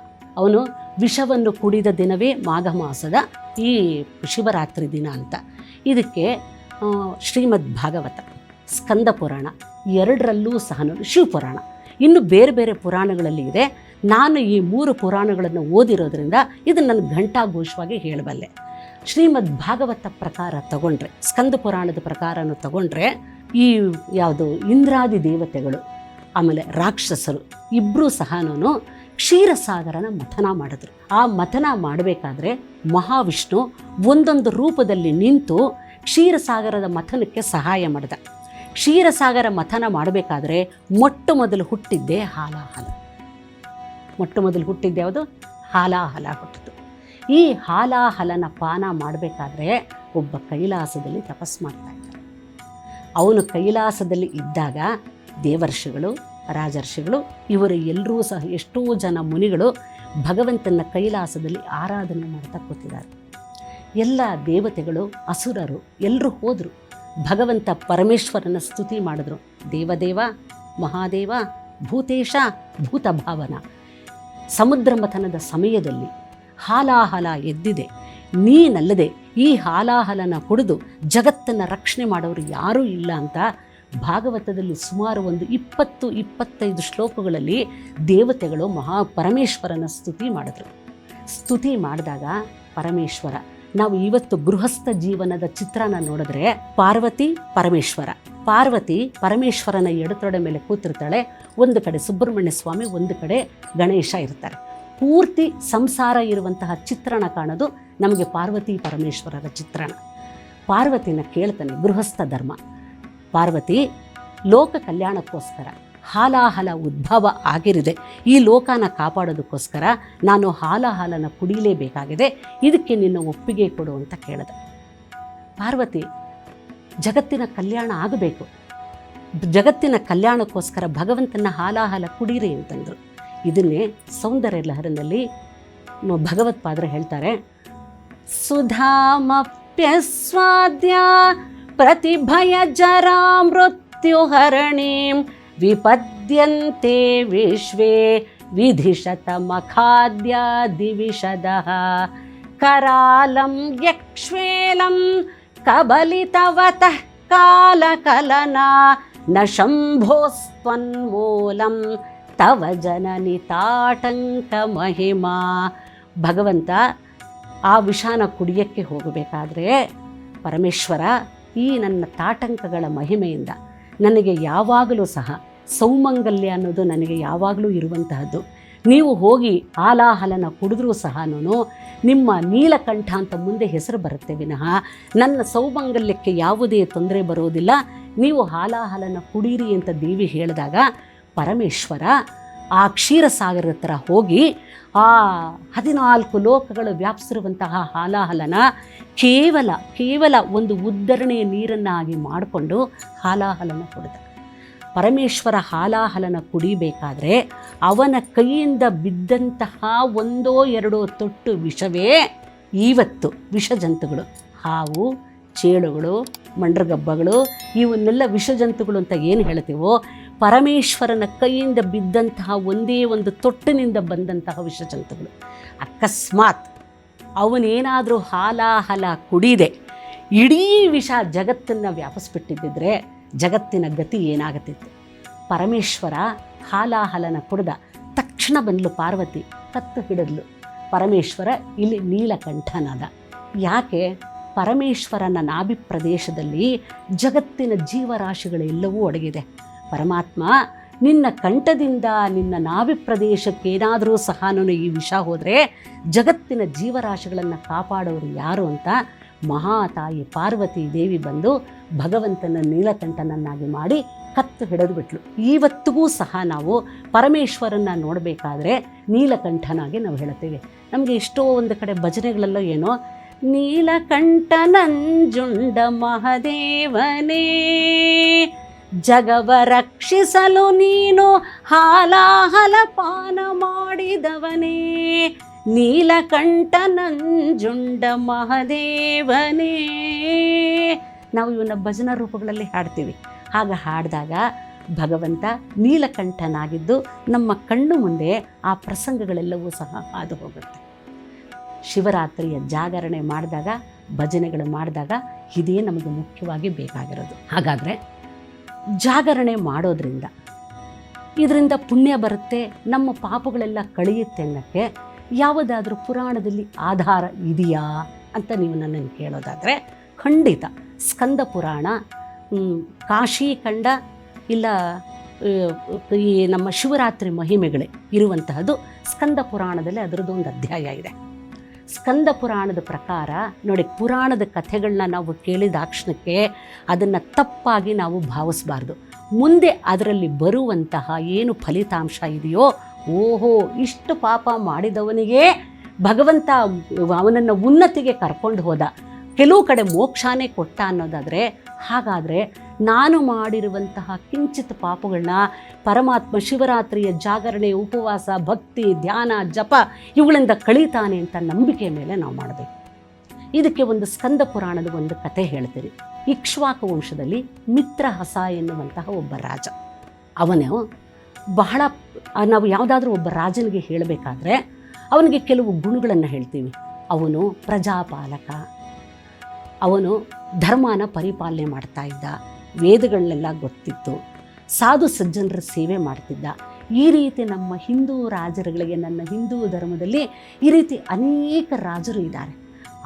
ಅವನು ವಿಷವನ್ನು ಕುಡಿದ ದಿನವೇ ಮಾಘ ಮಾಸದ ಈ ಶಿವರಾತ್ರಿ ದಿನ ಅಂತ. ಇದಕ್ಕೆ ಶ್ರೀಮದ್ ಭಾಗವತ, ಸ್ಕಂದ ಪುರಾಣ ಎರಡರಲ್ಲೂ ಸಹ ಶಿವಪುರಾಣ, ಇನ್ನು ಬೇರೆ ಬೇರೆ ಪುರಾಣಗಳಲ್ಲಿ ಇದೆ. ನಾನು ಈ 3 ಪುರಾಣಗಳನ್ನು ಓದಿರೋದ್ರಿಂದ ಇದನ್ನು ನಾನು ಘಂಟಾಘೋಷವಾಗಿ ಹೇಳಬಲ್ಲೆ. ಶ್ರೀಮದ್ ಭಾಗವತ ಪ್ರಕಾರ ತಗೊಂಡ್ರೆ, ಸ್ಕಂದ ಪುರಾಣದ ಪ್ರಕಾರನೂ ತಗೊಂಡ್ರೆ ಈ ಯಾವುದು ಇಂದ್ರಾದಿ ದೇವತೆಗಳು ಆಮೇಲೆ ರಾಕ್ಷಸರು ಇಬ್ಬರೂ ಸಹನೂ ಕ್ಷೀರಸಾಗರನ ಮಥನ ಮಾಡಿದ್ರು. ಆ ಮಥನ ಮಾಡಬೇಕಾದ್ರೆ ಮಹಾವಿಷ್ಣು ಒಂದೊಂದು ರೂಪದಲ್ಲಿ ನಿಂತು ಕ್ಷೀರಸಾಗರದ ಮಥನಕ್ಕೆ ಸಹಾಯ ಮಾಡಿದ. ಕ್ಷೀರಸಾಗರ ಮಥನ ಮಾಡಬೇಕಾದ್ರೆ ಮೊಟ್ಟ ಮೊದಲು ಹುಟ್ಟಿದ್ದೇ ಹಾಲಾಹಲ. ಮೊಟ್ಟ ಮೊದಲು ಹುಟ್ಟಿದ್ದೆ ಯಾವುದು? ಹಾಲಾಹಲ ಹುಟ್ಟಿತು. ಈ ಹಾಲಾಹಲನ ಪಾನ ಮಾಡಬೇಕಾದ್ರೆ ಒಬ್ಬ ಕೈಲಾಸದಲ್ಲಿ ತಪಸ್ ಮಾಡ್ತಾ ಇದ್ದ. ಅವನು ಕೈಲಾಸದಲ್ಲಿ ಇದ್ದಾಗ ದೇವರ್ಷಿಗಳು, ರಾಜರ್ಷಿಗಳು ಇವರು ಎಲ್ಲರೂ ಸಹ ಎಷ್ಟೋ ಜನ ಮುನಿಗಳು ಭಗವಂತನ ಕೈಲಾಸದಲ್ಲಿ ಆರಾಧನೆ ಮಾಡ್ತಾ ಕೂತಿದ್ದಾರೆ. ಎಲ್ಲ ದೇವತೆಗಳು, ಅಸುರರು ಎಲ್ಲರೂ ಹೋದರು. ಭಗವಂತ ಪರಮೇಶ್ವರನ ಸ್ತುತಿ ಮಾಡಿದ್ರು. ದೇವದೇವ, ಮಹಾದೇವ, ಭೂತೇಶ, ಭೂತಭಾವನ. ಸಮುದ್ರ ಮಥನದ ಸಮಯದಲ್ಲಿ ಹಾಲಾಹಲ ಎದ್ದಿದೆ, ನೀನಲ್ಲದೆ ಈ ಹಾಲಾಹಲನ ಕುಡಿದು ಜಗತ್ತನ್ನು ರಕ್ಷಣೆ ಮಾಡೋರು ಯಾರೂ ಇಲ್ಲ ಅಂತ ಭಾಗವತದಲ್ಲಿ ಸುಮಾರು ಒಂದು 20-25 ಶ್ಲೋಕಗಳಲ್ಲಿ ದೇವತೆಗಳು ಪರಮೇಶ್ವರನ ಸ್ತುತಿ ಮಾಡಿದ್ರು. ಸ್ತುತಿ ಮಾಡಿದಾಗ ಪರಮೇಶ್ವರ, ನಾವು ಇವತ್ತು ಗೃಹಸ್ಥ ಜೀವನದ ಚಿತ್ರನ ನೋಡಿದ್ರೆ ಪಾರ್ವತಿ ಪರಮೇಶ್ವರನ ಎಡತೊಡೆ ಮೇಲೆ ಕೂತಿರ್ತಾಳೆ. ಒಂದು ಕಡೆ ಸುಬ್ರಹ್ಮಣ್ಯ ಸ್ವಾಮಿ, ಒಂದು ಕಡೆ ಗಣೇಶ ಇರ್ತಾರೆ. ಪೂರ್ತಿ ಸಂಸಾರ ಇರುವಂತಹ ಚಿತ್ರಣ ಕಾಣೋದು ನಮಗೆ ಪಾರ್ವತಿ ಪರಮೇಶ್ವರರ ಚಿತ್ರಣ. ಪಾರ್ವತಿನ ಕೇಳ್ತಾನೆ ಗೃಹಸ್ಥ ಧರ್ಮ, ಪಾರ್ವತಿ ಲೋಕ ಕಲ್ಯಾಣಕ್ಕೋಸ್ಕರ ಹಾಲಾಹಲ ಉದ್ಭವ ಆಗಿರಿದೆ, ಈ ಲೋಕನ ಕಾಪಾಡೋದಕ್ಕೋಸ್ಕರ ನಾನು ಹಾಲಾಹಲನ ಕುಡಿಲೇಬೇಕಾಗಿದೆ, ಇದಕ್ಕೆ ನಿನ್ನ ಒಪ್ಪಿಗೆ ಕೊಡು ಅಂತ ಕೇಳಿದೆ. ಪಾರ್ವತಿ, ಜಗತ್ತಿನ ಕಲ್ಯಾಣ ಆಗಬೇಕು, ಜಗತ್ತಿನ ಕಲ್ಯಾಣಕ್ಕೋಸ್ಕರ ಭಗವಂತನ ಹಾಲಾಹಲ ಕುಡೀರಿ ಅಂತಂದರು. ಇದನ್ನೇ ಸೌಂದರ್ಯ ಲಹರಿನಲ್ಲಿ ಭಗವತ್ಪಾದರು ಹೇಳ್ತಾರೆ, ಸುಧಾಮಪ್ಯಸ್ವಾದ್ಯ ಪ್ರತಿಭಯ ಜರಾ ಮೃತ್ಯುಹರಣೀಂ ವಿಪದ್ಯಂತೆ ವಿಶ್ವೇ ವಿಧಿಶತಮಖಾದ್ಯ ದಿವಿಷದಃ ಕರಾಲಂ ಯಕ್ಷ್ವೇಲಂ ಕಬಲಿತವತಃ ಕಾಲಕಲನಾ ನ ಶಂಭೋಸ್ತ್ವನ್ಮೂಲಂ ತವ ಜನನಿ ತಾಟಂಕ ಮಹಿಮಾ. ಭಗವಂತ ಆ ವಿಷಾನ ಕುಡಿಯೋಕ್ಕೆ ಹೋಗಬೇಕಾದ್ರೆ, ಪರಮೇಶ್ವರ ಈ ನನ್ನ ತಾಟಂಕಗಳ ಮಹಿಮೆಯಿಂದ ನನಗೆ ಯಾವಾಗಲೂ ಸಹ ಸೌಮಂಗಲ್ಯ ಅನ್ನೋದು ನನಗೆ ಯಾವಾಗಲೂ ಇರುವಂತಹದ್ದು. ನೀವು ಹೋಗಿ ಆಲಾಹಲನ ಕುಡಿದ್ರೂ ಸಹ ನಿಮ್ಮ ನೀಲಕಂಠ ಅಂತ ಮುಂದೆ ಹೆಸರು ಬರುತ್ತೆ ವಿನಃ ನನ್ನ ಸೌಮಂಗಲ್ಯಕ್ಕೆ ಯಾವುದೇ ತೊಂದರೆ ಬರೋದಿಲ್ಲ, ನೀವು ಹಾಲಾಹಲನ ಕುಡೀರಿ ಅಂತ ದೇವಿ ಹೇಳಿದಾಗ ಪರಮೇಶ್ವರ ಆ ಕ್ಷೀರಸಾಗರದ ಹತ್ರ ಹೋಗಿ ಆ 14 ಲೋಕಗಳು ವ್ಯಾಪಿಸಿರುವಂತಹ ಹಾಲಾಹಲನ ಕೇವಲ ಒಂದು ಉದ್ದರಣೆಯ ನೀರನ್ನಾಗಿ ಮಾಡಿಕೊಂಡು ಹಾಲಾಹಲನ ಕುಡಿದ. ಪರಮೇಶ್ವರ ಹಾಲಾಹಲನ ಕುಡಿಬೇಕಾದ್ರೆ ಅವನ ಕೈಯಿಂದ ಬಿದ್ದಂತಹ 1-2 ತೊಟ್ಟು ವಿಷವೇ ಇವತ್ತು ವಿಷಜಂತುಗಳು, ಹಾವು, ಚೇಳುಗಳು, ಮಂಡ್ರಗಬ್ಬಗಳು, ಇವನ್ನೆಲ್ಲ ವಿಷಜಂತುಗಳು ಅಂತ ಏನು ಹೇಳ್ತೀವೋ, ಪರಮೇಶ್ವರನ ಕೈಯಿಂದ ಬಿದ್ದಂತಹ ಒಂದೇ ಒಂದು ತೊಟ್ಟಿನಿಂದ ಬಂದಂತಹ ವಿಷಜಂತುಗಳು. ಅಕಸ್ಮಾತ್ ಅವನೇನಾದರೂ ಹಾಲಾಹಲ ಕುಡಿದೆ ಇಡೀ ವಿಷ ಜಗತ್ತನ್ನು ವ್ಯಾಪಿಸ್ಬಿಟ್ಟಿದ್ದರೆ ಜಗತ್ತಿನ ಗತಿ ಏನಾಗುತ್ತಿತ್ತು? ಪರಮೇಶ್ವರ ಹಾಲಾಹಲನ ಕುಡಿದ ತಕ್ಷಣ ಬಂದ್ಲು ಪಾರ್ವತಿ, ಕತ್ತು ಹಿಡಿದ್ಲು. ಪರಮೇಶ್ವರ ಇಲ್ಲಿ ನೀಲಕಂಠನಾದ. ಯಾಕೆ? ಪರಮೇಶ್ವರನ ನಾಭಿ ಪ್ರದೇಶದಲ್ಲಿ ಜಗತ್ತಿನ ಜೀವರಾಶಿಗಳೆಲ್ಲವೂ ಅಡಗಿದೆ. ಪರಮಾತ್ಮ ನಿನ್ನ ಕಂಠದಿಂದ ನಿನ್ನ ನಾಭಿ ಪ್ರದೇಶಕ್ಕೇನಾದರೂ ಸಹ ಈ ವಿಷ ಹೋದರೆ ಜಗತ್ತಿನ ಜೀವರಾಶಿಗಳನ್ನು ಕಾಪಾಡೋರು ಯಾರು ಅಂತ ಮಹಾತಾಯಿ ಪಾರ್ವತಿ ದೇವಿ ಬಂದು ಭಗವಂತನ ನೀಲಕಂಠನನ್ನಾಗಿ ಮಾಡಿ ಕತ್ತು ಹಿಡಿದುಬಿಟ್ಲು. ಇವತ್ತಿಗೂ ಸಹ ನಾವು ಪರಮೇಶ್ವರನ್ನ ನೋಡಬೇಕಾದ್ರೆ ನೀಲಕಂಠನಾಗಿ ನಾವು ಹೇಳ್ತೇವೆ. ನಮಗೆ ಎಷ್ಟೋ ಒಂದು ಕಡೆ ಭಜನೆಗಳೆಲ್ಲ ಏನೋ ನೀಲಕಂಠ ನಂಜುಂಡ ಮಹದೇವನೇ ಜಗವ ರಕ್ಷಿಸಲು ನೀನು ಹಾಲಾಹಲ ಪಾನ ಮಾಡಿದವನೇ, ನೀಲಕಂಠ ನಂಜುಂಡ ಮಹದೇವನೇ. ನಾವು ಇವನ್ನ ಭಜನಾ ರೂಪಗಳಲ್ಲಿ ಹಾಡ್ತೀವಿ. ಹಾಗೆ ಹಾಡಿದಾಗ ಭಗವಂತ ನೀಲಕಂಠನಾಗಿದ್ದು ನಮ್ಮ ಕಣ್ಣು ಮುಂದೆ ಆ ಪ್ರಸಂಗಗಳೆಲ್ಲವೂ ಸಹ ಹಾದು ಹೋಗುತ್ತೆ. ಶಿವರಾತ್ರಿಯ ಜಾಗರಣೆ ಮಾಡಿದಾಗ, ಭಜನೆಗಳು ಮಾಡಿದಾಗ ಇದೇ ನಮಗೆ ಮುಖ್ಯವಾಗಿ ಬೇಕಾಗಿರೋದು. ಹಾಗಾದರೆ ಜಾಗರಣೆ ಮಾಡೋದ್ರಿಂದ ಇದರಿಂದ ಪುಣ್ಯ ಬರುತ್ತೆ, ನಮ್ಮ ಪಾಪಗಳೆಲ್ಲ ಕಳೆಯುತ್ತೆ ಅನ್ನೋಕ್ಕೆ ಯಾವುದಾದ್ರೂ ಪುರಾಣದಲ್ಲಿ ಆಧಾರ ಇದೆಯಾ ಅಂತ ನೀವು ನನ್ನನ್ನು ಕೇಳೋದಾದರೆ ಖಂಡಿತ ಸ್ಕಂದ ಪುರಾಣ, ಕಾಶಿಖಂಡ, ಇಲ್ಲ ಈ ನಮ್ಮ ಶಿವರಾತ್ರಿ ಮಹಿಮೆಗಳೇ ಇರುವಂತಹದ್ದು ಸ್ಕಂದ ಪುರಾಣದಲ್ಲಿ ಅದರದ್ದು ಒಂದು ಅಧ್ಯಾಯ ಇದೆ. ಸ್ಕಂದ ಪುರಾಣದ ಪ್ರಕಾರ ನೋಡಿ, ಪುರಾಣದ ಕಥೆಗಳನ್ನ ನಾವು ಕೇಳಿದಾಕ್ಷಣಕ್ಕೆ ಅದನ್ನು ತಪ್ಪಾಗಿ ನಾವು ಭಾವಿಸಬಾರ್ದು. ಮುಂದೆ ಅದರಲ್ಲಿ ಬರುವಂತಹ ಏನು ಫಲಿತಾಂಶ ಇದೆಯೋ, ಓಹೋ ಇಷ್ಟು ಪಾಪ ಮಾಡಿದವನಿಗೆ ಭಗವಂತ ಅವನನ್ನು ಉನ್ನತಿಗೆ ಕರ್ಕೊಂಡು ಹೋದ, ಕೆಲವು ಕಡೆ ಮೋಕ್ಷಾನೇ ಕೊಟ್ಟ ಅನ್ನೋದಾದರೆ, ಹಾಗಾದರೆ ನಾನು ಮಾಡಿರುವಂತಹ ಕಿಂಚಿತ್ ಪಾಪಗಳನ್ನ ಪರಮಾತ್ಮ ಶಿವರಾತ್ರಿಯ ಜಾಗರಣೆ, ಉಪವಾಸ, ಭಕ್ತಿ, ಧ್ಯಾನ, ಜಪ ಇವುಗಳಿಂದ ಕಳೀತಾನೆ ಅಂತ ನಂಬಿಕೆ ಮೇಲೆ ನಾವು ಮಾಡಬೇಕು. ಇದಕ್ಕೆ ಒಂದು ಸ್ಕಂದ ಪುರಾಣದ ಒಂದು ಕಥೆ ಹೇಳ್ತೀರಿ. ಇಕ್ಷ್ವಾಕು ವಂಶದಲ್ಲಿ ಮಿತ್ರಹಸ ಎನ್ನುವಂತಹ ಒಬ್ಬ ರಾಜ. ಅವನು ಬಹಳ, ನಾವು ಯಾವುದಾದ್ರೂ ಒಬ್ಬ ರಾಜನಿಗೆ ಹೇಳಬೇಕಾದ್ರೆ ಅವನಿಗೆ ಕೆಲವು ಗುಣಗಳನ್ನು ಹೇಳ್ತೀವಿ. ಅವನು ಪ್ರಜಾಪಾಲಕ, ಅವನು ಧರ್ಮನ ಪರಿಪಾಲನೆ ಮಾಡ್ತಾ ಇದ್ದ, ವೇದಗಳನ್ನೆಲ್ಲ ಗೊತ್ತಿತ್ತು, ಸಾಧು ಸಜ್ಜನರ ಸೇವೆ ಮಾಡ್ತಿದ್ದ. ಈ ರೀತಿ ನಮ್ಮ ಹಿಂದೂ ರಾಜರುಗಳಿಗೆ, ನನ್ನ ಹಿಂದೂ ಧರ್ಮದಲ್ಲಿ ಈ ರೀತಿ ಅನೇಕ ರಾಜರು ಇದ್ದಾರೆ.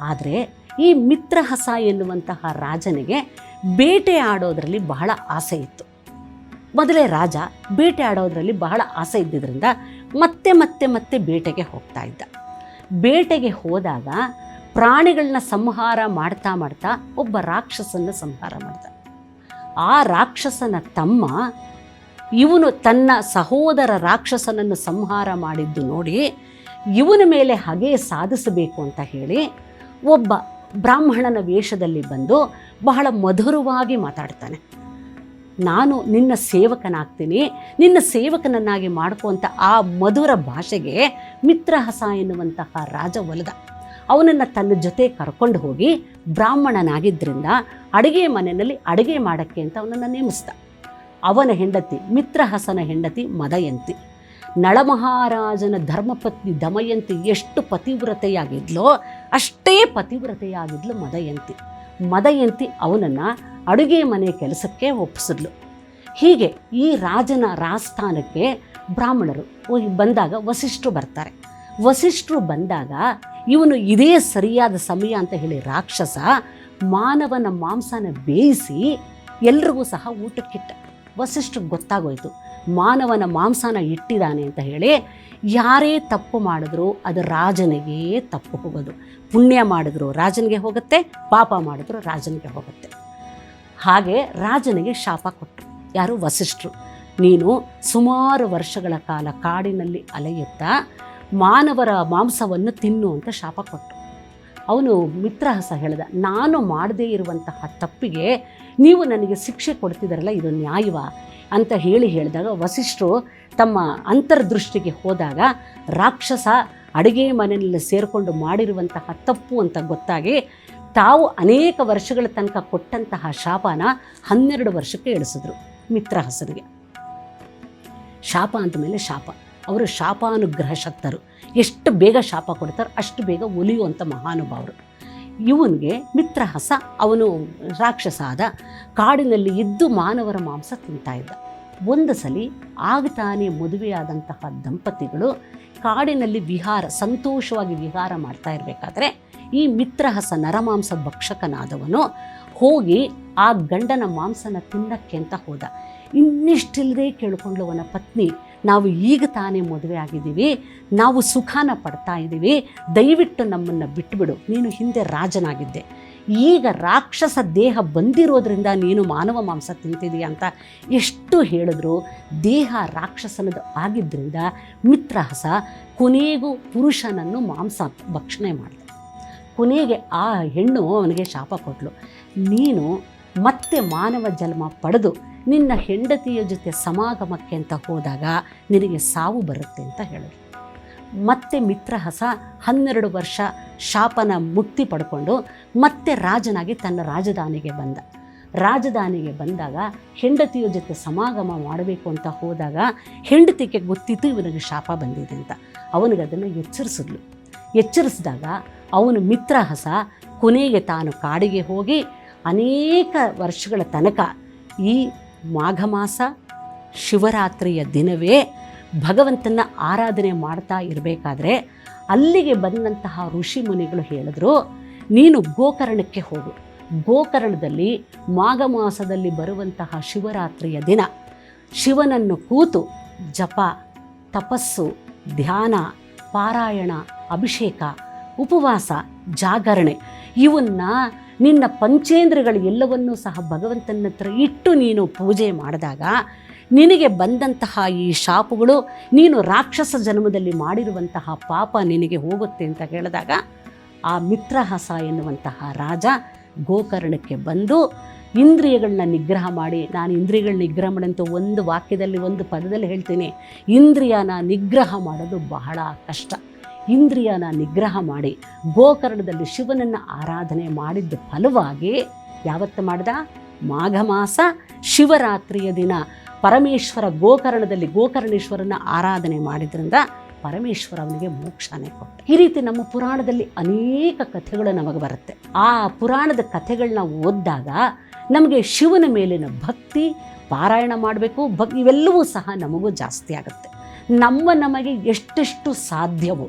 ಆದರೆ ಈ ಮಿತ್ರಹಸ ಎನ್ನುವಂತಹ ರಾಜನಿಗೆ ಬೇಟೆ ಆಡೋದರಲ್ಲಿ ಬಹಳ ಆಸೆ ಇತ್ತು. ಮೊದಲೇ ರಾಜ ಬೇಟೆ ಆಡೋದರಲ್ಲಿ ಬಹಳ ಆಸೆ ಇದ್ದಿದ್ದರಿಂದ ಮತ್ತೆ ಮತ್ತೆ ಮತ್ತೆ ಬೇಟೆಗೆ ಹೋಗ್ತಾ ಇದ್ದ. ಬೇಟೆಗೆ ಹೋದಾಗ ಪ್ರಾಣಿಗಳನ್ನ ಸಂಹಾರ ಮಾಡ್ತಾ ಮಾಡ್ತಾ ಒಬ್ಬ ರಾಕ್ಷಸನ್ನು ಸಂಹಾರ ಮಾಡ್ದ. ಆ ರಾಕ್ಷಸನ ತಮ್ಮ ಇವನು ತನ್ನ ಸಹೋದರ ರಾಕ್ಷಸನನ್ನು ಸಂಹಾರ ಮಾಡಿದ್ದು ನೋಡಿ ಇವನ ಮೇಲೆ ಹಾಗೆ ಸಾಧಿಸಬೇಕು ಅಂತ ಹೇಳಿ ಒಬ್ಬ ಬ್ರಾಹ್ಮಣನ ವೇಷದಲ್ಲಿ ಬಂದು ಬಹಳ ಮಧುರವಾಗಿ ಮಾತಾಡ್ತಾನೆ. ನಾನು ನಿನ್ನ ಸೇವಕನಾಗ್ತೀನಿ, ನಿನ್ನ ಸೇವಕನನ್ನಾಗಿ ಮಾಡ್ಕುವಂಥ ಆ ಮಧುರ ಭಾಷೆಗೆ ಮಿತ್ರಹಸ ಎನ್ನುವಂತಹ ರಾಜ ಒಲಿದ. ಅವನನ್ನು ತನ್ನ ಜೊತೆ ಕರ್ಕೊಂಡು ಹೋಗಿ ಬ್ರಾಹ್ಮಣನಾಗಿದ್ದರಿಂದ ಅಡುಗೆ ಮನೆಯಲ್ಲಿ ಅಡುಗೆ ಮಾಡೋಕ್ಕೆ ಅಂತ ಅವನನ್ನು ನೇಮಿಸ್ದ. ಅವನ ಹೆಂಡತಿ ಮಿತ್ರಹಸನ ಹೆಂಡತಿ ಮದಯಂತಿ. ನಳಮಹಾರಾಜನ ಧರ್ಮಪತ್ನಿ ದಮಯಂತಿ ಎಷ್ಟು ಪತಿವ್ರತೆಯಾಗಿದ್ಲೋ ಅಷ್ಟೇ ಪತಿವ್ರತೆಯಾಗಿದ್ಲು ಮದಯಂತಿ. ಮದಯಂತಿ ಅವನನ್ನು ಅಡುಗೆ ಮನೆ ಕೆಲಸಕ್ಕೆ ಒಪ್ಪಿಸಿದ್ಲು. ಹೀಗೆ ಈ ರಾಜನ ರಾಜಸ್ಥಾನಕ್ಕೆ ಬ್ರಾಹ್ಮಣರು ಬಂದಾಗ ವಸಿಷ್ಠರು ಬರ್ತಾರೆ. ವಸಿಷ್ಠರು ಬಂದಾಗ ಇವನು ಇದೇ ಸರಿಯಾದ ಸಮಯ ಅಂತ ಹೇಳಿ ರಾಕ್ಷಸ ಮಾನವನ ಮಾಂಸನ ಬೇಯಿಸಿ ಎಲ್ರಿಗೂ ಸಹ ಊಟಕ್ಕಿಟ್ಟ. ವಸಿಷ್ಠರಿಗೆ ಗೊತ್ತಾಗೋಯ್ತು ಮಾನವನ ಮಾಂಸನ ಇಟ್ಟಿದ್ದಾನೆ ಅಂತ ಹೇಳಿ. ಯಾರೇ ತಪ್ಪು ಮಾಡಿದ್ರು ಅದು ರಾಜನಿಗೆ ತಪ್ಪು ಹೋಗೋದು. ಪುಣ್ಯ ಮಾಡಿದ್ರು ರಾಜನಿಗೆ ಹೋಗುತ್ತೆ, ಪಾಪ ಮಾಡಿದ್ರು ರಾಜನಿಗೆ ಹೋಗುತ್ತೆ. ಹಾಗೆ ರಾಜನಿಗೆ ಶಾಪ ಕೊಟ್ಟರು. ಯಾರು? ವಸಿಷ್ಠರು. ನೀನು ಸುಮಾರು ವರ್ಷಗಳ ಕಾಲ ಕಾಡಿನಲ್ಲಿ ಅಲೆಯುತ್ತಾ ಮಾನವರ ಮಾಂಸವನ್ನು ತಿನ್ನು ಅಂತ ಶಾಪ ಕೊಟ್ಟರು. ಅವನು ಮಿತ್ರಹಸ ಹೇಳಿದ, ನಾನು ಮಾಡದೇ ಇರುವಂತಹ ತಪ್ಪಿಗೆ ನೀವು ನನಗೆ ಶಿಕ್ಷೆ ಕೊಡ್ತಿದ್ದಾರಲ್ಲ, ಇದು ನ್ಯಾಯವಾ ಅಂತ ಹೇಳಿದಾಗ ವಸಿಷ್ಠರು ತಮ್ಮ ಅಂತರ್ದೃಷ್ಟಿಗೆ ಹೋದಾಗ ರಾಕ್ಷಸ ಅಡುಗೆ ಮನೆಯಲ್ಲಿ ಸೇರಿಕೊಂಡು ಮಾಡಿರುವಂತಹ ತಪ್ಪು ಅಂತ ಗೊತ್ತಾಗಿ ತಾವು ಅನೇಕ ವರ್ಷಗಳ ತನಕ ಕೊಟ್ಟಂತಹ ಶಾಪನ 12 ವರ್ಷಕ್ಕೆ ಇಳಿಸಿದ್ರು ಮಿತ್ರಹಸನಿಗೆ. ಶಾಪ ಅಂದಮೇಲೆ ಶಾಪ. ಅವರು ಶಾಪಾನುಗ್ರಹ ಶಕ್ತರು. ಎಷ್ಟು ಬೇಗ ಶಾಪ ಕೊಡ್ತಾರೆ ಅಷ್ಟು ಬೇಗ ಒಲಿಯುವಂಥ ಮಹಾನುಭಾವರು. ಇವನಿಗೆ ಮಿತ್ರಹಸ ಅವನು ರಾಕ್ಷಸ ಆದ, ಕಾಡಿನಲ್ಲಿ ಇದ್ದು ಮಾನವರ ಮಾಂಸ ತಿಂತಾ ಇದ್ದ. ಒಂದು ಸಲ ಆಗ್ತಾನೆ ಮದುವೆಯಾದಂತಹ ದಂಪತಿಗಳು ಕಾಡಿನಲ್ಲಿ ಸಂತೋಷವಾಗಿ ವಿಹಾರ ಮಾಡ್ತಾ ಇರಬೇಕಾದ್ರೆ ಈ ಮಿತ್ರಹಸ ನರಮಾಂಸ ಭಕ್ಷಕನಾದವನು ಹೋಗಿ ಆ ಗಂಡನ ಮಾಂಸನ ತಿನ್ನಕ್ಕೆ ಅಂತ ಹೋದ. ಇನ್ನಿಷ್ಟಿಲ್ಲದೆ ಕೇಳ್ಕೊಂಡ್ಲವನ ಪತ್ನಿ, ನಾವು ಈಗ ತಾನೇ ಮದುವೆ ಆಗಿದ್ದೀವಿ, ನಾವು ಸುಖಾನ ಪಡ್ತಾ ಇದ್ದೀವಿ, ದಯವಿಟ್ಟು ನಮ್ಮನ್ನು ಬಿಟ್ಟುಬಿಡು, ನೀನು ಹಿಂದೆ ರಾಜನಾಗಿದ್ದೆ, ಈಗ ರಾಕ್ಷಸ ದೇಹ ಬಂದಿರೋದ್ರಿಂದ ನೀನು ಮಾನವ ಮಾಂಸ ತಿಂತಿದೀಯ ಅಂತ ಎಷ್ಟು ಹೇಳಿದ್ರು ದೇಹ ರಾಕ್ಷಸನದು ಆಗಿದ್ದರಿಂದ ಮಿತ್ರಹಸ ಕೊನೆಗೂ ಪುರುಷನನ್ನು ಮಾಂಸ ಭಕ್ಷಣೆ ಮಾಡಿದ. ಕೊನೆಗೆ ಆ ಹೆಣ್ಣು ಅವನಿಗೆ ಶಾಪ ಕೊಟ್ಟಳು, ನೀನು ಮತ್ತೆ ಮಾನವ ಜನ್ಮ ಪಡೆದು ನಿನ್ನ ಹೆಂಡತಿಯ ಜೊತೆ ಸಮಾಗಮಕ್ಕೆ ಅಂತ ಹೋದಾಗ ನಿನಗೆ ಸಾವು ಬರುತ್ತೆ ಅಂತ ಹೇಳಿದ್ರು. ಮತ್ತೆ ಮಿತ್ರಹಸ 12 ವರ್ಷ ಶಾಪನ ಮುಕ್ತಿ ಪಡ್ಕೊಂಡು ಮತ್ತೆ ರಾಜನಾಗಿ ತನ್ನ ರಾಜಧಾನಿಗೆ ಬಂದ. ರಾಜಧಾನಿಗೆ ಬಂದಾಗ ಹೆಂಡತಿಯ ಜೊತೆ ಸಮಾಗಮ ಮಾಡಬೇಕು ಅಂತ ಹೋದಾಗ ಹೆಂಡತಿಗೆ ಗೊತ್ತಿತ್ತು ಇವನಿಗೆ ಶಾಪ ಬಂದಿದೆ ಅಂತ. ಅವನಿಗೆ ಅದನ್ನು ಎಚ್ಚರಿಸಿದಾಗ ಅವನು ಮಿತ್ರಹಸ ಕೊನೆಗೆ ತಾನು ಕಾಡಿಗೆ ಹೋಗಿ ಅನೇಕ ವರ್ಷಗಳ ತನಕ ಈ ಮಾಘ ಮಾಸ ಶಿವರಾತ್ರಿಯ ದಿನವೇ ಭಗವಂತನ ಆರಾಧನೆ ಮಾಡ್ತಾ ಇರಬೇಕಾದ್ರೆ ಅಲ್ಲಿಗೆ ಬಂದಂತಹ ಋಷಿ ಮುನಿಗಳು ಹೇಳಿದ್ರು, ನೀನು ಗೋಕರ್ಣಕ್ಕೆ ಹೋಗು. ಗೋಕರ್ಣದಲ್ಲಿ ಮಾಘ ಮಾಸದಲ್ಲಿ ಬರುವಂತಹ ಶಿವರಾತ್ರಿಯ ದಿನ ಶಿವನನ್ನು ಕೂತು ಜಪ, ತಪಸ್ಸು, ಧ್ಯಾನ, ಪಾರಾಯಣ, ಅಭಿಷೇಕ, ಉಪವಾಸ, ಜಾಗರಣೆ ಇವನ್ನ ನಿನ್ನ ಪಂಚೇಂದ್ರಗಳು ಎಲ್ಲವನ್ನೂ ಸಹ ಭಗವಂತನ ಹತ್ರ ಇಟ್ಟು ನೀನು ಪೂಜೆ ಮಾಡಿದಾಗ ನಿನಗೆ ಬಂದಂತಹ ಈ ಶಾಪಗಳು, ನೀನು ರಾಕ್ಷಸ ಜನ್ಮದಲ್ಲಿ ಮಾಡಿರುವಂತಹ ಪಾಪ ನಿನಗೆ ಹೋಗುತ್ತೆ ಅಂತ ಹೇಳಿದಾಗ ಆ ಮಿತ್ರಹಸ ಎನ್ನುವಂತಹ ರಾಜ ಗೋಕರ್ಣಕ್ಕೆ ಬಂದು ಇಂದ್ರಿಯಗಳನ್ನ ನಿಗ್ರಹ ಮಾಡಿ, ನಾನು ಇಂದ್ರಿಯಗಳನ್ನ ನಿಗ್ರಹ ಮಾಡಂತ ಒಂದು ವಾಕ್ಯದಲ್ಲಿ ಒಂದು ಪದದಲ್ಲಿ ಹೇಳ್ತೀನಿ, ಇಂದ್ರಿಯನ ನಿಗ್ರಹ ಮಾಡೋದು ಬಹಳ ಕಷ್ಟ. ಇಂದ್ರಿಯನ ನಿಗ್ರಹ ಮಾಡಿ ಗೋಕರ್ಣದಲ್ಲಿ ಶಿವನನ್ನು ಆರಾಧನೆ ಮಾಡಿದ್ದ ಫಲವಾಗಿ ಯಾವತ್ತು ಮಾಡ್ದ? ಮಾಘ ಮಾಸ ಶಿವರಾತ್ರಿಯ ದಿನ ಪರಮೇಶ್ವರ ಗೋಕರ್ಣದಲ್ಲಿ ಗೋಕರ್ಣೇಶ್ವರನ ಆರಾಧನೆ ಮಾಡಿದ್ರಿಂದ ಪರಮೇಶ್ವರ ಅವನಿಗೆ ಮೋಕ್ಷನೇ ಕೊಟ್ಟ. ಈ ರೀತಿ ನಮ್ಮ ಪುರಾಣದಲ್ಲಿ ಅನೇಕ ಕಥೆಗಳು ನಮಗೆ ಬರುತ್ತೆ. ಆ ಪುರಾಣದ ಕಥೆಗಳನ್ನ ಓದಿದಾಗ ನಮಗೆ ಶಿವನ ಮೇಲಿನ ಭಕ್ತಿ, ಪಾರಾಯಣ ಮಾಡಬೇಕು, ಇವೆಲ್ಲವೂ ಸಹ ನಮಗೂ ಜಾಸ್ತಿ ಆಗುತ್ತೆ. ನಮಗೆ ಎಷ್ಟೆಷ್ಟು ಸಾಧ್ಯವೋ,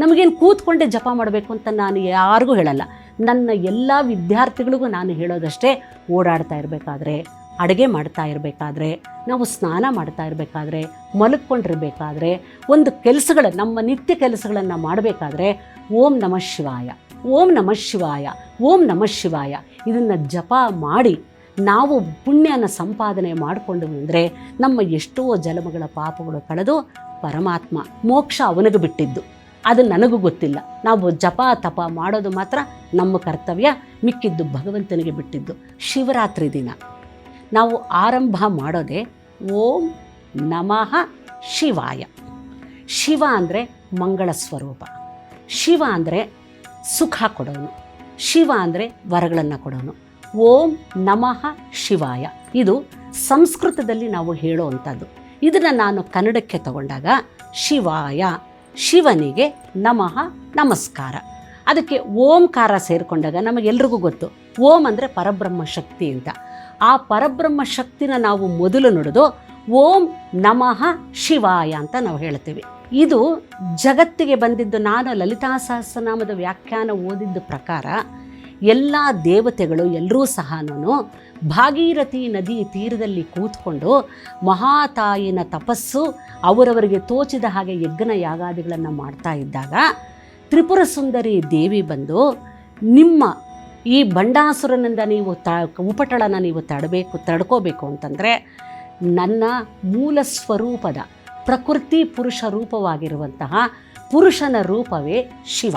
ನಮಗೇನು ಕೂತ್ಕೊಂಡೆ ಜಪ ಮಾಡಬೇಕು ಅಂತ ನಾನು ಯಾರಿಗೂ ಹೇಳಲ್ಲ. ನನ್ನ ಎಲ್ಲ ವಿದ್ಯಾರ್ಥಿಗಳಿಗೂ ನಾನು ಹೇಳೋದಷ್ಟೇ, ಓಡಾಡ್ತಾ ಇರಬೇಕಾದ್ರೆ, ಅಡುಗೆ ಮಾಡ್ತಾ ಇರಬೇಕಾದ್ರೆ, ನಾವು ಸ್ನಾನ ಮಾಡ್ತಾ ಇರಬೇಕಾದ್ರೆ, ಮಲಗಿಕೊಂಡಿರಬೇಕಾದ್ರೆ, ಒಂದು ನಮ್ಮ ನಿತ್ಯ ಕೆಲಸಗಳನ್ನು ಮಾಡಬೇಕಾದ್ರೆ ಓಂ ನಮಃ ಶಿವಾಯ, ಓಂ ನಮಃ ಶಿವಾಯ, ಓಂ ನಮಃ ಶಿವಾಯ ಇದನ್ನು ಜಪ ಮಾಡಿ ನಾವು ಪುಣ್ಯನ ಸಂಪಾದನೆ ಮಾಡಿಕೊಂಡು ಅಂದರೆ ನಮ್ಮ ಎಷ್ಟೋ ಜನ್ಮಗಳ ಪಾಪಗಳು ಕಳೆದು ಪರಮಾತ್ಮ ಮೋಕ್ಷ ಅವನಿಗೆ ಬಿಟ್ಟಿದ್ದು, ಅದು ನನಗೂ ಗೊತ್ತಿಲ್ಲ. ನಾವು ಜಪ ತಪ ಮಾಡೋದು ಮಾತ್ರ ನಮ್ಮ ಕರ್ತವ್ಯ, ಮಿಕ್ಕಿದ್ದು ಭಗವಂತನಿಗೆ ಬಿಟ್ಟಿದ್ದು. ಶಿವರಾತ್ರಿ ದಿನ ನಾವು ಆರಂಭ ಮಾಡೋದೇ ಓಂ ನಮಃ ಶಿವಾಯ. ಶಿವ ಅಂದರೆ ಮಂಗಳ ಸ್ವರೂಪ, ಶಿವ ಅಂದರೆ ಸುಖ ಕೊಡೋನು, ಶಿವ ಅಂದರೆ ವರಗಳನ್ನು ಕೊಡೋನು. ಓಂ ನಮಃ ಶಿವಾಯ ಇದು ಸಂಸ್ಕೃತದಲ್ಲಿ ನಾವು ಹೇಳುವಂಥದ್ದು. ಇದನ್ನು ನಾನು ಕನ್ನಡಕ್ಕೆ ತಗೊಂಡಾಗ ಶಿವಾಯ, ಶಿವನಿಗೆ ನಮಃ ನಮಸ್ಕಾರ. ಅದಕ್ಕೆ ಓಂಕಾರ ಸೇರಿಕೊಂಡಾಗ ನಮಗೆಲ್ರಿಗೂ ಗೊತ್ತು, ಓಂ ಅಂದರೆ ಪರಬ್ರಹ್ಮ ಶಕ್ತಿ ಅಂತ. ಆ ಪರಬ್ರಹ್ಮ ಶಕ್ತಿನ ನಾವು ಮೊದಲು ನುಡಿದು ಓಂ ನಮಃ ಶಿವಾಯ ಅಂತ ನಾವು ಹೇಳ್ತೀವಿ. ಇದು ಜಗತ್ತಿಗೆ ಬಂದಿದ್ದು, ನಾನು ಲಲಿತಾ ಸಹಸ್ರನಾಮದ ವ್ಯಾಖ್ಯಾನ ಓದಿದ್ದ ಪ್ರಕಾರ ಎಲ್ಲ ದೇವತೆಗಳು ಎಲ್ಲರೂ ಸಹ ಭಾಗೀರಥಿ ನದಿ ತೀರದಲ್ಲಿ ಕೂತ್ಕೊಂಡು ಮಹಾತಾಯಿನ ತಪಸ್ಸು ಅವರವರಿಗೆ ತೋಚಿದ ಹಾಗೆ ಯಜ್ಞ ಯಾಗಾದಿಗಳನ್ನು ಮಾಡ್ತಾ ಇದ್ದಾಗ ತ್ರಿಪುರ ಸುಂದರಿ ದೇವಿ ಬಂದು, ನಿಮ್ಮ ಈ ಬಂಡಾಸುರನಿಂದ ನೀವು ಉಪಟಳನ ನೀವು ತಡ್ಕೋಬೇಕು ಅಂತಂದರೆ ನನ್ನ ಮೂಲ ಸ್ವರೂಪದ ಪ್ರಕೃತಿ ಪುರುಷ ರೂಪವಾಗಿರುವಂತಹ ಪುರುಷನ ರೂಪವೇ ಶಿವ.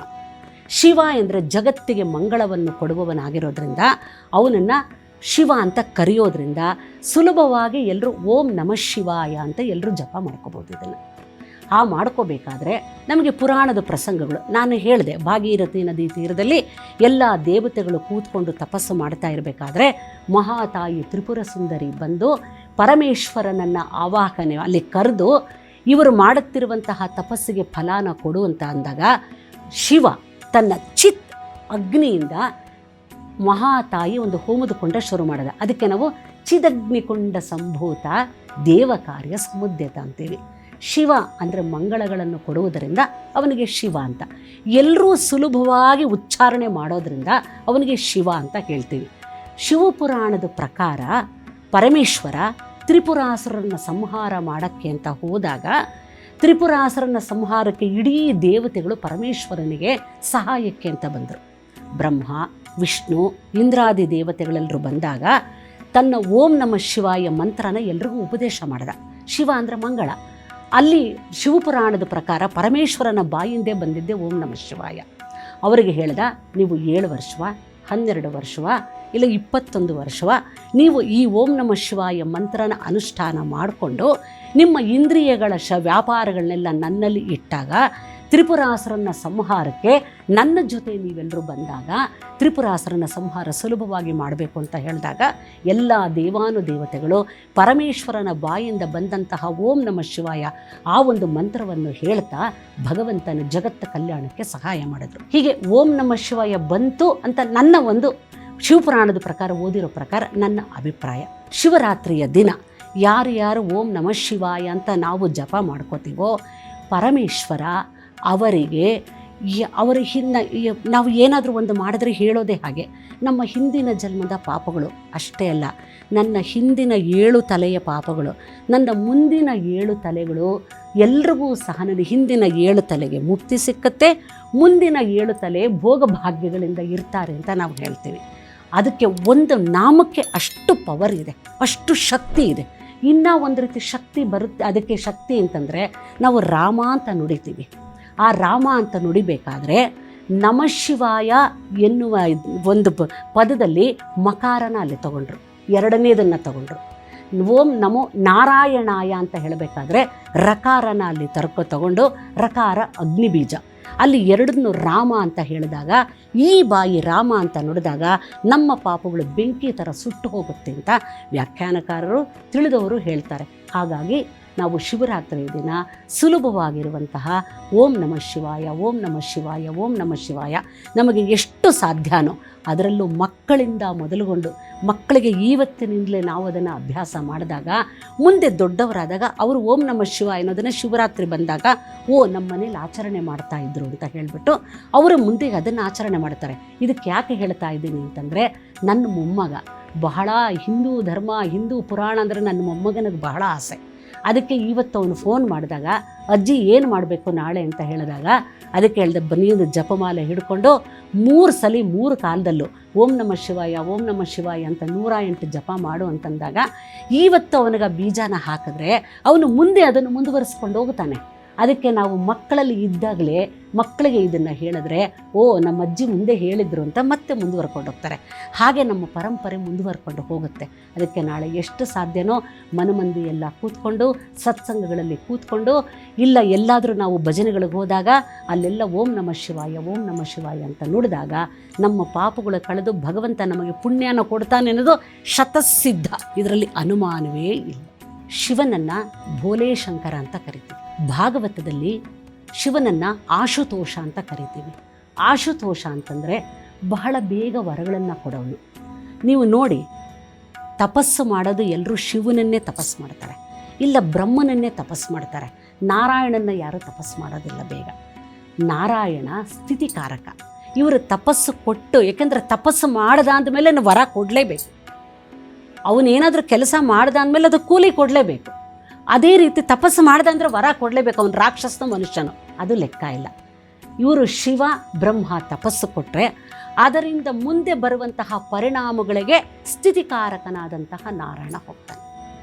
ಶಿವ ಎಂದರೆ ಜಗತ್ತಿಗೆ ಮಂಗಳವನ್ನು ಕೊಡುವವನಾಗಿರೋದ್ರಿಂದ ಅವನನ್ನು ಶಿವ ಅಂತ ಕರೆಯೋದ್ರಿಂದ ಸುಲಭವಾಗಿ ಎಲ್ಲರೂ ಓಂ ನಮಃ ಶಿವಾಯ ಅಂತ ಎಲ್ಲರೂ ಜಪ ಮಾಡ್ಕೋಬೋದು. ಇದನ್ನು ಮಾಡ್ಕೋಬೇಕಾದ್ರೆ ನಮಗೆ ಪುರಾಣದ ಪ್ರಸಂಗಗಳು, ನಾನು ಹೇಳಿದೆ ಭಾಗೀರಥಿ ನದಿ ತೀರದಲ್ಲಿ ಎಲ್ಲ ದೇವತೆಗಳು ಕೂತ್ಕೊಂಡು ತಪಸ್ಸು ಮಾಡ್ತಾ ಇರಬೇಕಾದ್ರೆ ಮಹಾತಾಯಿ ತ್ರಿಪುರ ಸುಂದರಿ ಬಂದು ಪರಮೇಶ್ವರನನ್ನು ಆವಾಹನೆ ಅಲ್ಲಿ ಕರೆದು ಇವರು ಮಾಡುತ್ತಿರುವಂತಹ ತಪಸ್ಸಿಗೆ ಫಲಾನ ಕೊಡು ಅಂತ ಅಂದಾಗ ಶಿವ ತನ್ನ ಚಿತ್ ಅಗ್ನಿಯಿಂದ ಮಹಾತಾಯಿ ಒಂದು ಹೋಮದ ಕೊಂಡ ಶುರು ಮಾಡಿದ. ಅದಕ್ಕೆ ನಾವು ಚಿದಗ್ನಿಕೊಂಡ ಸಂಭೂತ ದೇವ ಕಾರ್ಯ ಸಮುದ್ಯತ ಅಂತೀವಿ. ಶಿವ ಅಂದರೆ ಮಂಗಳಗಳನ್ನು ಕೊಡುವುದರಿಂದ ಅವನಿಗೆ ಶಿವ ಅಂತ, ಎಲ್ಲರೂ ಸುಲಭವಾಗಿ ಉಚ್ಚಾರಣೆ ಮಾಡೋದರಿಂದ ಅವನಿಗೆ ಶಿವ ಅಂತ ಹೇಳ್ತೀವಿ. ಶಿವಪುರಾಣದ ಪ್ರಕಾರ ಪರಮೇಶ್ವರ ತ್ರಿಪುರಾಸುರನ ಸಂಹಾರ ಮಾಡೋಕ್ಕೆ ಅಂತ ಹೋದಾಗ ತ್ರಿಪುರಾಸುರನ ಸಂಹಾರಕ್ಕೆ ಇಡೀ ದೇವತೆಗಳು ಪರಮೇಶ್ವರನಿಗೆ ಸಹಾಯಕ್ಕೆ ಅಂತ ಬಂದರು. ಬ್ರಹ್ಮ, ವಿಷ್ಣು, ಇಂದ್ರಾದಿ ದೇವತೆಗಳೆಲ್ಲರೂ ಬಂದಾಗ ತನ್ನ ಓಂ ನಮಃ ಶಿವಾಯ ಮಂತ್ರನ ಎಲ್ರಿಗೂ ಉಪದೇಶ ಮಾಡಿದ. ಶಿವ ಅಂದರೆ ಮಂಗಳ. ಅಲ್ಲಿ ಶಿವಪುರಾಣದ ಪ್ರಕಾರ ಪರಮೇಶ್ವರನ ಬಾಯಿಂದೇ ಬಂದಿದ್ದೆ ಓಂ ನಮಃ ಶಿವಾಯ. ಅವರಿಗೆ ಹೇಳ್ದ, ನೀವು 7 ವರ್ಷವ 12 ವರ್ಷವ ಇಲ್ಲ 21 ವರ್ಷವ ನೀವು ಈ ಓಂ ನಮಃ ಶಿವಾಯ ಮಂತ್ರನ ಅನುಷ್ಠಾನ ಮಾಡಿಕೊಂಡು ನಿಮ್ಮ ಇಂದ್ರಿಯಗಳ ವ್ಯಾಪಾರಗಳನ್ನೆಲ್ಲ ನನ್ನಲ್ಲಿ ಇಟ್ಟಾಗ ತ್ರಿಪುರಾಸುರನ ಸಂಹಾರಕ್ಕೆ ನನ್ನ ಜೊತೆ ನೀವೆಲ್ಲರೂ ಬಂದಾಗ ತ್ರಿಪುರಾಸುರನ ಸಂಹಾರ ಸುಲಭವಾಗಿ ಮಾಡಬೇಕು ಅಂತ ಹೇಳಿದಾಗ ಎಲ್ಲ ದೇವಾನುದೇವತೆಗಳು ಪರಮೇಶ್ವರನ ಬಾಯಿಂದ ಬಂದಂತಹ ಓಂ ನಮಃ ಶಿವಾಯ ಆ ಒಂದು ಮಂತ್ರವನ್ನು ಹೇಳ್ತಾ ಭಗವಂತನ ಜಗತ್ತ ಕಲ್ಯಾಣಕ್ಕೆ ಸಹಾಯ ಮಾಡಿದ್ರು. ಹೀಗೆ ಓಂ ನಮಃ ಶಿವಾಯ ಬಂತು ಅಂತ ನನ್ನ ಒಂದು ಶಿವಪುರಾಣದ ಪ್ರಕಾರ ಓದಿರೋ ಪ್ರಕಾರ ನನ್ನ ಅಭಿಪ್ರಾಯ. ಶಿವರಾತ್ರಿಯ ದಿನ ಯಾರು ಓಂ ನಮಃ ಶಿವಾಯ ಅಂತ ನಾವು ಜಪ ಮಾಡ್ಕೋತೀವೋ ಪರಮೇಶ್ವರ ಅವರಿಗೆ ನಾವು ಏನಾದರೂ ಒಂದು ಮಾಡಿದ್ರೆ ಹೇಳೋದೇ ಹಾಗೆ, ನಮ್ಮ ಹಿಂದಿನ ಜನ್ಮದ ಪಾಪಗಳು ಅಷ್ಟೇ ಅಲ್ಲ, ನನ್ನ ಹಿಂದಿನ 7 ತಲೆಯ ಪಾಪಗಳು, ನನ್ನ ಮುಂದಿನ 7 ತಲೆಗಳು ಎಲ್ರಿಗೂ ಸಹ ನನ್ನ ಹಿಂದಿನ 7 ತಲೆಗೆ ಮುಕ್ತಿ ಸಿಕ್ಕತ್ತೆ, ಮುಂದಿನ 7 ತಲೆ ಭೋಗಭಾಗ್ಯಗಳಿಂದ ಇರ್ತಾರೆ ಅಂತ ನಾವು ಹೇಳ್ತೀವಿ. ಅದಕ್ಕೆ ಒಂದು ನಾಮಕ್ಕೆ ಅಷ್ಟು ಪವರ್ ಇದೆ, ಅಷ್ಟು ಶಕ್ತಿ ಇದೆ. ಇನ್ನೂ ಒಂದು ರೀತಿ ಶಕ್ತಿ ಬರುತ್ತೆ. ಅದಕ್ಕೆ ಶಕ್ತಿ ಅಂತಂದರೆ ನಾವು ರಾಮ ಅಂತ ನುಡಿತೀವಿ. ಆ ರಾಮ ಅಂತ ನುಡಿಬೇಕಾದ್ರೆ ನಮಃ ಶಿವಾಯ ಎನ್ನುವ ಒಂದು ಪದದಲ್ಲಿ ಮಕಾರನ ಅಲ್ಲಿ ತಗೊಂಡ್ರು, ಎರಡನೇದನ್ನು ತಗೊಂಡ್ರು. ಓಂ ನಮೋ ನಾರಾಯಣಾಯ ಅಂತ ಹೇಳಬೇಕಾದ್ರೆ ರಕಾರನ ಅಲ್ಲಿ ತಗೊಂಡು ರಕಾರ ಅಗ್ನಿಬೀಜ ಅಲ್ಲಿ ಎರಡನ್ನು ರಾಮ ಅಂತ ಹೇಳಿದಾಗ ಈ ಬಾಯಿ ರಾಮ ಅಂತ ನುಡಿದಾಗ ನಮ್ಮ ಪಾಪಗಳು ಬೆಂಕಿ ಥರ ಸುಟ್ಟು ಹೋಗುತ್ತೆ ಅಂತ ವ್ಯಾಖ್ಯಾನಕಾರರು ತಿಳಿದವರು ಹೇಳ್ತಾರೆ. ಹಾಗಾಗಿ ನಾವು ಶಿವರಾತ್ರಿ ದಿನ ಸುಲಭವಾಗಿರುವಂತಹ ಓಂ ನಮಃ ಶಿವಾಯ, ಓಂ ನಮಃ ಶಿವಾಯ, ಓಂ ನಮಃ ಶಿವಾಯ ನಮಗೆ ಎಷ್ಟು ಸಾಧ್ಯನೋ ಅದರಲ್ಲೂ ಮಕ್ಕಳಿಂದ ಮೊದಲುಗೊಂಡು ಮಕ್ಕಳಿಗೆ ಇವತ್ತಿನಿಂದಲೇ ನಾವು ಅದನ್ನು ಅಭ್ಯಾಸ ಮಾಡಿದಾಗ ಮುಂದೆ ದೊಡ್ಡವರಾದಾಗ ಅವರು ಓಂ ನಮಃ ಶಿವಾಯ ಅನ್ನೋದನ್ನು ಶಿವರಾತ್ರಿ ಬಂದಾಗ ನಮ್ಮ ಮನೇಲಿ ಆಚರಣೆ ಮಾಡ್ತಾ ಇದ್ರು ಅಂತ ಹೇಳಿಬಿಟ್ಟು ಅವರು ಮುಂದೆ ಅದನ್ನು ಆಚರಣೆ ಮಾಡ್ತಾರೆ. ಇದಕ್ಕೆ ಯಾಕೆ ಹೇಳ್ತಾ ಇದ್ದೀನಿ ಅಂತಂದರೆ ನನ್ನ ಮೊಮ್ಮಗ ಬಹಳ ಹಿಂದೂ ಧರ್ಮ, ಹಿಂದೂ ಪುರಾಣ ಅಂದರೆ ನನ್ನ ಮೊಮ್ಮಗನಿಗೆ ಬಹಳ ಆಸೆ. ಅದಕ್ಕೆ ಇವತ್ತು ಅವನು ಫೋನ್ ಮಾಡಿದಾಗ ಅಜ್ಜಿ ಏನು ಮಾಡಬೇಕು ನಾಳೆ ಅಂತ ಹೇಳಿದಾಗ ಅದಕ್ಕೆ ಹೇಳಿದೆ, ಬನ್ನಿ ಒಂದು ಜಪಮಾಲೆ ಹಿಡ್ಕೊಂಡು 3 ಸಲ 3 ಕಾಲದಲ್ಲೂ ಓಂ ನಮಃ ಶಿವಾಯ, ಓಂ ನಮಃ ಶಿವಾಯ ಅಂತ 108 ಜಪ ಮಾಡು ಅಂತಂದಾಗ ಇವತ್ತು ಅವನಿಗೆ ಬೀಜನ ಹಾಕಿದ್ರೆ ಅವನು ಮುಂದೆ ಅದನ್ನು ಮುಂದುವರಿಸ್ಕೊಂಡು ಹೋಗ್ತಾನೆ. ಅದಕ್ಕೆ ನಾವು ಮಕ್ಕಳಲ್ಲಿ ಇದ್ದಾಗಲೇ ಮಕ್ಕಳಿಗೆ ಇದನ್ನು ಹೇಳಿದ್ರೆ, ಓ ನಮ್ಮ ಅಜ್ಜಿ ಮುಂದೆ ಹೇಳಿದರು ಅಂತ ಮತ್ತೆ ಮುಂದುವರ್ಕೊಂಡು ಹೋಗ್ತಾರೆ. ಹಾಗೆ ನಮ್ಮ ಪರಂಪರೆ ಮುಂದುವರ್ಕೊಂಡು ಹೋಗುತ್ತೆ. ಅದಕ್ಕೆ ನಾಳೆ ಎಷ್ಟು ಸಾಧ್ಯನೋ ಮನಮಂದಿ ಎಲ್ಲ ಕೂತ್ಕೊಂಡು ಸತ್ಸಂಗಗಳಲ್ಲಿ ಕೂತ್ಕೊಂಡು, ಇಲ್ಲ ಎಲ್ಲಾದರೂ ನಾವು ಭಜನೆಗಳಿಗೆ ಹೋದಾಗ ಅಲ್ಲೆಲ್ಲ ಓಂ ನಮಃ ಶಿವಾಯ ಓಂ ನಮಃ ಶಿವಾಯ ಅಂತ ನುಡಿದಾಗ ನಮ್ಮ ಪಾಪಗಳು ಕಳೆದು ಭಗವಂತ ನಮಗೆ ಪುಣ್ಯನ ಕೊಡ್ತಾನೆ ಅನ್ನೋದು ಶತಸಿದ್ಧ. ಇದರಲ್ಲಿ ಅನುಮಾನವೇ ಇಲ್ಲ. ಶಿವನನ್ನು ಭೋಲೇ ಶಂಕರ ಅಂತ ಕರಿತೀವಿ. ಭಾಗವತದಲ್ಲಿ ಶಿವನನ್ನು ಆಶುತೋಷ ಅಂತ ಕರಿತೀವಿ. ಆಶುತೋಷ ಅಂತಂದರೆ ಬಹಳ ಬೇಗ ವರಗಳನ್ನು ಕೊಡೋನು. ನೀವು ನೋಡಿ, ತಪಸ್ಸು ಮಾಡೋದು ಎಲ್ಲರೂ ಶಿವನನ್ನೇ ತಪಸ್ಸು ಮಾಡ್ತಾರೆ, ಇಲ್ಲ ಬ್ರಹ್ಮನನ್ನೇ ತಪಸ್ಸು ಮಾಡ್ತಾರೆ. ನಾರಾಯಣನ ಯಾರೂ ತಪಸ್ಸು ಮಾಡೋದಿಲ್ಲ ಬೇಗ. ನಾರಾಯಣ ಸ್ಥಿತಿಕಾರಕ. ಇವರು ತಪಸ್ಸು ಕೊಟ್ಟು, ಯಾಕೆಂದರೆ ತಪಸ್ಸು ಮಾಡ್ದಾದ್ಮೇಲೆ ವರ ಕೊಡಲೇಬೇಕು. ಅವನೇನಾದರೂ ಕೆಲಸ ಮಾಡ್ದಾದ್ಮೇಲೆ ಅದು ಕೂಲಿ ಕೊಡಲೇಬೇಕು. ಅದೇ ರೀತಿ ತಪಸ್ಸು ಮಾಡ್ದಂದ್ರೆ ವರ ಕೊಡಲೇಬೇಕು. ಅವನು ರಾಕ್ಷಸನ ಮನುಷ್ಯನು, ಅದು ಲೆಕ್ಕ ಇಲ್ಲ. ಇವರು ಶಿವ ಬ್ರಹ್ಮ ತಪಸ್ಸು ಕೊಟ್ಟರೆ ಅದರಿಂದ ಮುಂದೆ ಬರುವಂತಹ ಪರಿಣಾಮಗಳಿಗೆ ಸ್ಥಿತಿಕಾರಕನಾದಂತಹ ನಾರಾಯಣ ಹೋಗ್ತಾನೆ.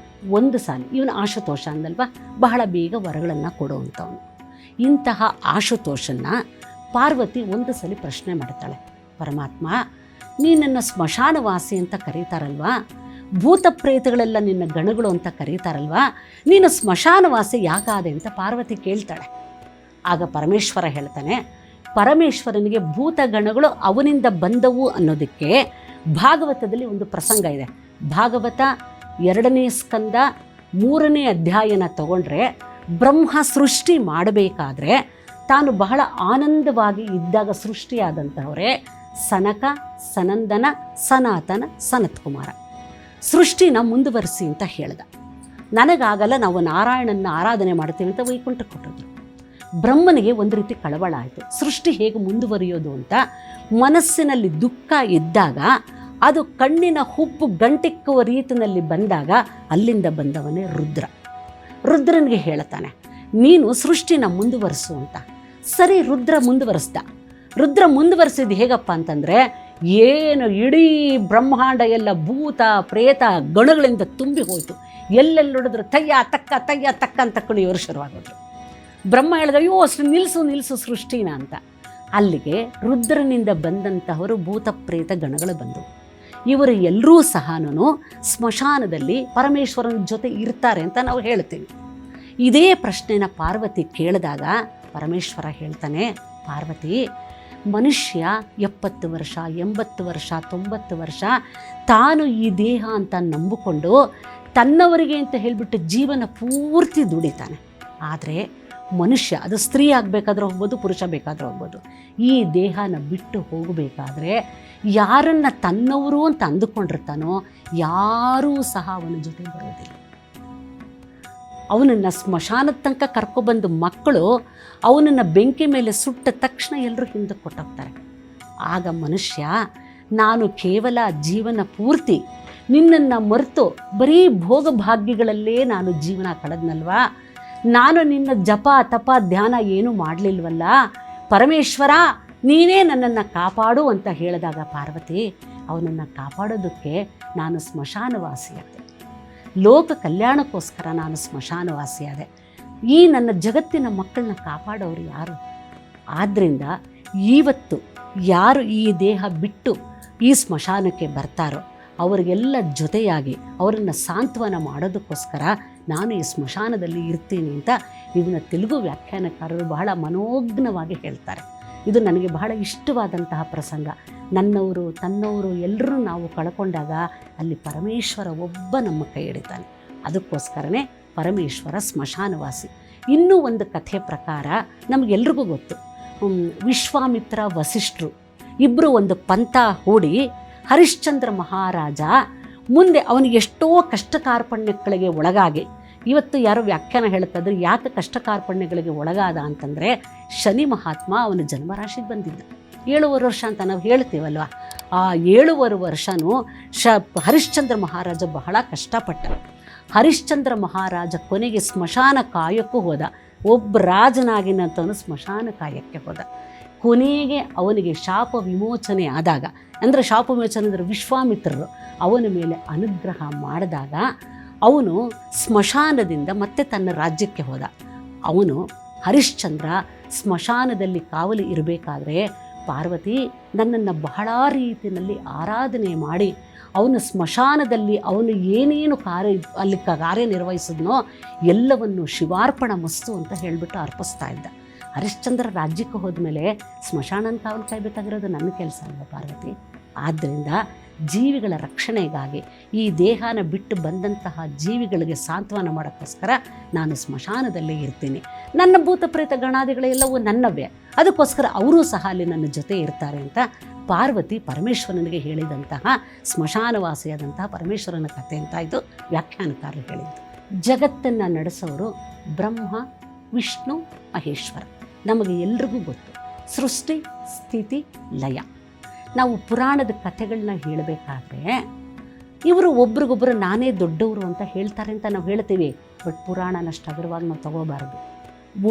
ಒಂದು ಸಾಲ ಇವನು ಆಶುತೋಷ ಅಂದಲ್ವ, ಬಹಳ ಬೇಗ ವರಗಳನ್ನು ಕೊಡುವಂಥವನು. ಇಂತಹ ಆಶುತೋಷನ್ನು ಪಾರ್ವತಿ ಒಂದು ಸಲ ಪ್ರಶ್ನೆ ಮಾಡ್ತಾಳೆ, ಪರಮಾತ್ಮ ನೀನನ್ನು ಸ್ಮಶಾನವಾಸಿ ಅಂತ ಕರೀತಾರಲ್ವಾ, ಭೂತ ಪ್ರೇತಗಳೆಲ್ಲ ನಿನ್ನ ಗಣಗಳು ಅಂತ ಕರೀತಾರಲ್ವಾ, ನೀನು ಸ್ಮಶಾನವಾಸಿ ಯಾಕಾದೆ ಅಂತ ಪಾರ್ವತಿ ಕೇಳ್ತಾಳೆ. ಆಗ ಪರಮೇಶ್ವರ ಹೇಳ್ತಾನೆ, ಪರಮೇಶ್ವರನಿಗೆ ಭೂತಗಣಗಳು ಅವನಿಂದ ಬಂದವು ಅನ್ನೋದಕ್ಕೆ ಭಾಗವತದಲ್ಲಿ ಒಂದು ಪ್ರಸಂಗ ಇದೆ. ಭಾಗವತ 2ನೇ ಸ್ಕಂದ 3ನೇ ಅಧ್ಯಾಯನ ತಗೊಂಡ್ರೆ, ಬ್ರಹ್ಮ ಸೃಷ್ಟಿ ಮಾಡಬೇಕಾದ್ರೆ ತಾನು ಬಹಳ ಆನಂದವಾಗಿ ಇದ್ದಾಗ ಸೃಷ್ಟಿಯಾದಂಥವರೇ ಸನಕ, ಸನಂದನ, ಸನಾತನ, ಸನತ್ಕುಮಾರ. ಸೃಷ್ಟಿನ ಮುಂದುವರಿಸಿ ಅಂತ ಹೇಳ್ದ. ನನಗಾಗಲ್ಲ, ನಾವು ನಾರಾಯಣನ ಆರಾಧನೆ ಮಾಡ್ತೀವಿ ಅಂತ ವೈಕುಂಠಕ್ಕೆ ಕೊಟ್ಟಿದ್ರು. ಬ್ರಹ್ಮನಿಗೆ ಒಂದು ರೀತಿ ಕಳವಳ ಆಯಿತು, ಸೃಷ್ಟಿ ಹೇಗೆ ಮುಂದುವರಿಯೋದು ಅಂತ. ಮನಸ್ಸಿನಲ್ಲಿ ದುಃಖ ಇದ್ದಾಗ ಅದು ಕಣ್ಣಿನ ಹುಬ್ಬು ಗಂಟಿಕ್ಕುವ ರೀತಿಯಲ್ಲಿ ಬಂದಾಗ ಅಲ್ಲಿಂದ ಬಂದವನೇ ರುದ್ರ. ರುದ್ರನಿಗೆ ಹೇಳ್ತಾನೆ, ನೀನು ಸೃಷ್ಟಿನ ಮುಂದುವರಿಸು ಅಂತ. ಸರಿ, ರುದ್ರ ಮುಂದುವರಿಸ್ದ. ರುದ್ರ ಮುಂದುವರಿಸಿದ್ದು ಹೇಗಪ್ಪ ಅಂತಂದರೆ, ಏನು ಇಡೀ ಬ್ರಹ್ಮಾಂಡ ಎಲ್ಲ ಭೂತ ಪ್ರೇತ ಗಣಗಳಿಂದ ತುಂಬಿ ಹೋಯಿತು. ಎಲ್ಲೆಲ್ಲಿ ನೋಡಿದ್ರು ತಯ್ಯ ತಕ್ಕ ಅಂತ ಕುಣಿಯೋರು ಶುರುವಾಗೋದ್ರು. ಬ್ರಹ್ಮ ಹೇಳಿದ್ರೆ, ಅಯ್ಯೋ ಅಷ್ಟು ನಿಲ್ಲಿಸು ಸೃಷ್ಟಿನ ಅಂತ. ಅಲ್ಲಿಗೆ ರುದ್ರನಿಂದ ಬಂದಂತಹವರು ಭೂತ ಪ್ರೇತ ಗಣಗಳು ಬಂದವು. ಇವರು ಎಲ್ಲರೂ ಸಹನೂ ಸ್ಮಶಾನದಲ್ಲಿ ಪರಮೇಶ್ವರನ ಜೊತೆ ಇರ್ತಾರೆ ಅಂತ ನಾವು ಹೇಳ್ತೀವಿ. ಇದೇ ಪ್ರಶ್ನೆನ ಪಾರ್ವತಿ ಕೇಳಿದಾಗ ಪರಮೇಶ್ವರ ಹೇಳ್ತಾನೆ, ಪಾರ್ವತಿ, ಮನುಷ್ಯ 70 ವರ್ಷ 80 ವರ್ಷ 90 ವರ್ಷ ತಾನು ಈ ದೇಹ ಅಂತ ನಂಬಿಕೊಂಡು ತನ್ನವರಿಗೆ ಅಂತ ಹೇಳಿಬಿಟ್ಟು ಜೀವನ ಪೂರ್ತಿ ದುಡಿತಾನೆ. ಆದರೆ ಮನುಷ್ಯ, ಅದು ಸ್ತ್ರೀ ಆಗಬೇಕಾದ್ರೂ ಹೋಗ್ಬೋದು, ಪುರುಷ ಬೇಕಾದರೂ ಹೋಗ್ಬೋದು, ಈ ದೇಹನ ಬಿಟ್ಟು ಹೋಗಬೇಕಾದ್ರೆ ಯಾರನ್ನು ತನ್ನವರು ಅಂತ ಅಂದುಕೊಂಡಿರ್ತಾನೋ ಯಾರೂ ಸಹ ಅವನ ಜೊತೆ ಬರೋದಿಲ್ಲ. ಅವನನ್ನು ಸ್ಮಶಾನದ ತನಕ ಕರ್ಕೊಬಂದು ಮಕ್ಕಳು ಅವನನ್ನು ಬೆಂಕಿ ಮೇಲೆ ಸುಟ್ಟ ತಕ್ಷಣ ಎಲ್ಲರೂ ಹಿಂದಕ್ಕೆ ಕೊಟ್ಟೋಗ್ತಾರೆ. ಆಗ ಮನುಷ್ಯ, ನಾನು ಕೇವಲ ಜೀವನ ಪೂರ್ತಿ ನಿನ್ನನ್ನು ಮರೆತು ಬರೀ ಭೋಗಭಾಗ್ಯಗಳಲ್ಲೇ ನಾನು ಜೀವನ ಕಳೆದ್ನಲ್ವಾ, ನಾನು ನಿನ್ನ ಜಪ ತಪ ಧ್ಯಾನ ಏನೂ ಮಾಡಲಿಲ್ವಲ್ಲ, ಪರಮೇಶ್ವರ ನೀನೇ ನನ್ನನ್ನು ಕಾಪಾಡು ಅಂತ ಹೇಳಿದಾಗ ಪಾರ್ವತಿ ಅವನನ್ನು ಕಾಪಾಡೋದಕ್ಕೆ ನಾನು ಸ್ಮಶಾನವಾಸಿಯಾದೆ. ಲೋಕ ಕಲ್ಯಾಣಕ್ಕೋಸ್ಕರ ನಾನು ಸ್ಮಶಾನವಾಸಿಯಾದೆ. ಈ ನನ್ನ ಜಗತ್ತಿನ ಮಕ್ಕಳನ್ನ ಕಾಪಾಡೋರು ಯಾರು? ಆದ್ದರಿಂದ ಇವತ್ತು ಯಾರು ಈ ದೇಹ ಬಿಟ್ಟು ಈ ಸ್ಮಶಾನಕ್ಕೆ ಬರ್ತಾರೋ ಅವರಿಗೆಲ್ಲ ಜೊತೆಯಾಗಿ ಅವರನ್ನು ಸಾಂತ್ವನ ಮಾಡೋದಕ್ಕೋಸ್ಕರ ನಾನು ಈ ಸ್ಮಶಾನದಲ್ಲಿ ಇರ್ತೀನಿ ಅಂತ ಇದನ್ನು ತೆಲುಗು ವ್ಯಾಖ್ಯಾನಕಾರರು ಬಹಳ ಮನೋಜ್ಞವಾಗಿ ಹೇಳ್ತಾರೆ. ಇದು ನನಗೆ ಬಹಳ ಇಷ್ಟವಾದಂತಹ ಪ್ರಸಂಗ. ನನ್ನವರು ತನ್ನವರು ಎಲ್ಲರೂ ನಾವು ಕಳ್ಕೊಂಡಾಗ ಅಲ್ಲಿ ಪರಮೇಶ್ವರ ಒಬ್ಬ ನಮ್ಮ ಕೈ ಹಿಡಿತಾನೆ. ಅದಕ್ಕೋಸ್ಕರನೇ ಪರಮೇಶ್ವರ ಸ್ಮಶಾನವಾಸಿ. ಇನ್ನೂ ಒಂದು ಕಥೆ ಪ್ರಕಾರ ನಮಗೆಲ್ರಿಗೂ ಗೊತ್ತು, ವಿಶ್ವಾಮಿತ್ರ ವಸಿಷ್ಠರು ಇಬ್ಬರು ಒಂದು ಪಂಥ ಹೂಡಿ ಹರಿಶ್ಚಂದ್ರ ಮಹಾರಾಜ ಮುಂದೆ ಅವನಿಗೆ ಎಷ್ಟೋ ಕಷ್ಟ ಕಾರ್ಪಣ್ಯಗಳಿಗೆ ಒಳಗಾಗಿ, ಇವತ್ತು ಯಾರೋ ವ್ಯಾಖ್ಯಾನ ಹೇಳ್ತಾಯಿದ್ರು ಯಾಕೆ ಕಷ್ಟ ಕಾರ್ಪಣ್ಯಗಳಿಗೆ ಒಳಗಾದ ಅಂತಂದರೆ, ಶನಿ ಮಹಾತ್ಮ ಅವನ ಜನ್ಮರಾಶಿಗೆ ಬಂದಿದ್ದ 7 ವರ್ಷ ಅಂತ ನಾವು ಹೇಳ್ತೀವಲ್ವ. ಆ 7 ವರ್ಷವೂ ಹರಿಶ್ಚಂದ್ರ ಮಹಾರಾಜ ಬಹಳ ಕಷ್ಟಪಟ್ಟ. ಹರಿಶ್ಚಂದ್ರ ಮಹಾರಾಜ ಕೊನೆಗೆ ಸ್ಮಶಾನ ಕಾಯಕ್ಕೂ ಹೋದ. ಒಬ್ಬ ರಾಜನಾಗಿನಂತವನು ಸ್ಮಶಾನ ಕಾಯಕ್ಕೆ ಹೋದ. ಕೊನೆಗೆ ಅವನಿಗೆ ಶಾಪ ವಿಮೋಚನೆ ಆದಾಗ, ಅಂದರೆ ಶಾಪ ವಿಮೋಚನೆ ಅಂದರೆ ವಿಶ್ವಾಮಿತ್ರರು ಅವನ ಮೇಲೆ ಅನುಗ್ರಹ ಮಾಡಿದಾಗ ಅವನು ಸ್ಮಶಾನದಿಂದ ಮತ್ತೆ ತನ್ನ ರಾಜ್ಯಕ್ಕೆ ಹೋದ. ಅವನು ಹರಿಶ್ಚಂದ್ರ ಸ್ಮಶಾನದಲ್ಲಿ ಕಾವಲು ಇರಬೇಕಾದ್ರೆ ಪಾರ್ವತಿ ನನ್ನನ್ನು ಬಹಳ ರೀತಿಯಲ್ಲಿ ಆರಾಧನೆ ಮಾಡಿ ಅವನು ಸ್ಮಶಾನದಲ್ಲಿ ಅವನು ಏನೇನು ಅಲ್ಲಿ ಕಾರ್ಯನಿರ್ವಹಿಸಿದ್ನೋ ಎಲ್ಲವನ್ನು ಶಿವಾರ್ಪಣ ಮಸ್ತು ಅಂತ ಹೇಳಿಬಿಟ್ಟು ಅರ್ಪಿಸ್ತಾ ಇದ್ದ. ಹರಿಶ್ಚಂದ್ರ ರಾಜ್ಯಕ್ಕೆ ಹೋದ್ಮೇಲೆ ಸ್ಮಶಾನನ ಕಾವಲು ಕಾಯಬೇಕಾಗಿರೋದು ನನ್ನ ಕೆಲಸ ಅಲ್ವ ಪಾರ್ವತಿ. ಆದ್ದರಿಂದ ಜೀವಿಗಳ ರಕ್ಷಣೆಗಾಗಿ ಈ ದೇಹನ ಬಿಟ್ಟು ಬಂದಂತಹ ಜೀವಿಗಳಿಗೆ ಸಾಂತ್ವನ ಮಾಡೋಕ್ಕೋಸ್ಕರ ನಾನು ಸ್ಮಶಾನದಲ್ಲೇ ಇರ್ತೀನಿ. ನನ್ನ ಭೂತ ಪ್ರೇತ ಗಣಾದಿಗಳೆಲ್ಲವೂ ನನ್ನವೇ, ಅದಕ್ಕೋಸ್ಕರ ಅವರೂ ಸಹ ಅಲ್ಲಿ ನನ್ನ ಜೊತೆ ಇರ್ತಾರೆ ಅಂತ ಪಾರ್ವತಿ ಪರಮೇಶ್ವರನಿಗೆ ಹೇಳಿದಂತಹ ಸ್ಮಶಾನವಾಸಿಯಾದಂತಹ ಪರಮೇಶ್ವರನ ಕಥೆ ಅಂತ ಇದು ವ್ಯಾಖ್ಯಾನಕಾರರು ಹೇಳಿದ್ದು. ಜಗತ್ತನ್ನು ನಡೆಸೋರು ಬ್ರಹ್ಮ, ವಿಷ್ಣು, ಮಹೇಶ್ವರ. ನಮಗೆ ಎಲ್ರಿಗೂ ಗೊತ್ತು ಸೃಷ್ಟಿ, ಸ್ಥಿತಿ, ಲಯ. ನಾವು ಪುರಾಣದ ಕಥೆಗಳನ್ನ ಹೇಳಬೇಕಾದ್ರೆ ಇವರು ಒಬ್ರಿಗೊಬ್ಬರು ನಾನೇ ದೊಡ್ಡವರು ಅಂತ ಹೇಳ್ತಾರೆ ಅಂತ ನಾವು ಹೇಳ್ತೀವಿ. ಬಟ್ ಪುರಾಣನಷ್ಟು ಹಗುರವಾಗಿ ನಾವು ತಗೋಬಾರ್ದು.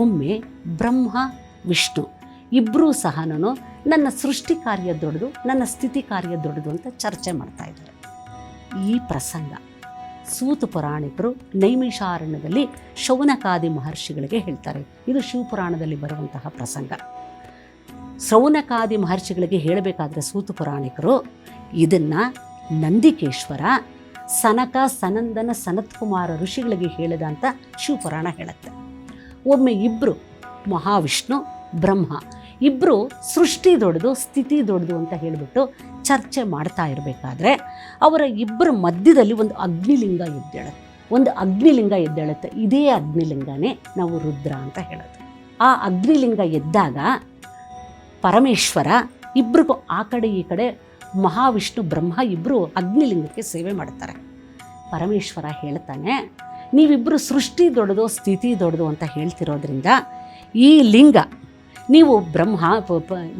ಒಮ್ಮೆ ಬ್ರಹ್ಮ, ವಿಷ್ಣು ಇಬ್ಬರೂ ಸಹ ನನ್ನ ಸೃಷ್ಟಿ ಕಾರ್ಯ ದೊಡ್ಡದು, ನನ್ನ ಸ್ಥಿತಿ ಕಾರ್ಯ ದೊಡ್ಡದು ಅಂತ ಚರ್ಚೆ ಮಾಡ್ತಾ ಇದ್ದಾರೆ. ಈ ಪ್ರಸಂಗ ಸೂತ ಪುರಾಣಿಕರು ನೈಮಿಷಾರಣ್ಯದಲ್ಲಿ ಶೌನಕಾದಿ ಮಹರ್ಷಿಗಳಿಗೆ ಹೇಳ್ತಾರೆ. ಇದು ಶಿವಪುರಾಣದಲ್ಲಿ ಬರುವಂತಹ ಪ್ರಸಂಗ. ಶೌನಕಾದಿ ಮಹರ್ಷಿಗಳಿಗೆ ಹೇಳಬೇಕಾದ್ರೆ ಸೂತ ಪುರಾಣಿಕರು ಇದನ್ನು ನಂದಿಕೇಶ್ವರ, ಸನಕ, ಸನಂದನ, ಸನತ್ಕುಮಾರ ಋಷಿಗಳಿಗೆ ಹೇಳಿದ ಅಂತ ಶಿವಪುರಾಣ ಹೇಳುತ್ತೆ. ಒಮ್ಮೆ ಇಬ್ಬರು ಮಹಾವಿಷ್ಣು, ಬ್ರಹ್ಮ ಇಬ್ಬರು ಸೃಷ್ಟಿ ದೊಡ್ಡದು, ಸ್ಥಿತಿ ದೊಡ್ಡದು ಅಂತ ಹೇಳಿಬಿಟ್ಟು ಚರ್ಚೆ ಮಾಡ್ತಾ ಇರಬೇಕಾದ್ರೆ ಅವರ ಇಬ್ಬರ ಮಧ್ಯದಲ್ಲಿ ಒಂದು ಅಗ್ನಿಲಿಂಗ ಎದ್ದೇಳುತ್ತೆ. ಇದೇ ಅಗ್ನಿಲಿಂಗನೇ ನಾವು ರುದ್ರ ಅಂತ ಹೇಳೋದು. ಆ ಅಗ್ನಿಲಿಂಗ ಎದ್ದಾಗ ಪರಮೇಶ್ವರ ಇಬ್ಬರಿಗೂ ಆ ಕಡೆ ಈ ಕಡೆ, ಮಹಾವಿಷ್ಣು ಬ್ರಹ್ಮ ಇಬ್ಬರು ಅಗ್ನಿಲಿಂಗಕ್ಕೆ ಸೇವೆ ಮಾಡ್ತಾರೆ. ಪರಮೇಶ್ವರ ಹೇಳ್ತಾನೆ, ನೀವಿಬ್ಬರು ಸೃಷ್ಟಿ ದೊಡ್ಡದು, ಸ್ಥಿತಿ ದೊಡ್ಡದು ಅಂತ ಹೇಳ್ತಿರೋದ್ರಿಂದ ಈ ಲಿಂಗ, ನೀವು ಬ್ರಹ್ಮ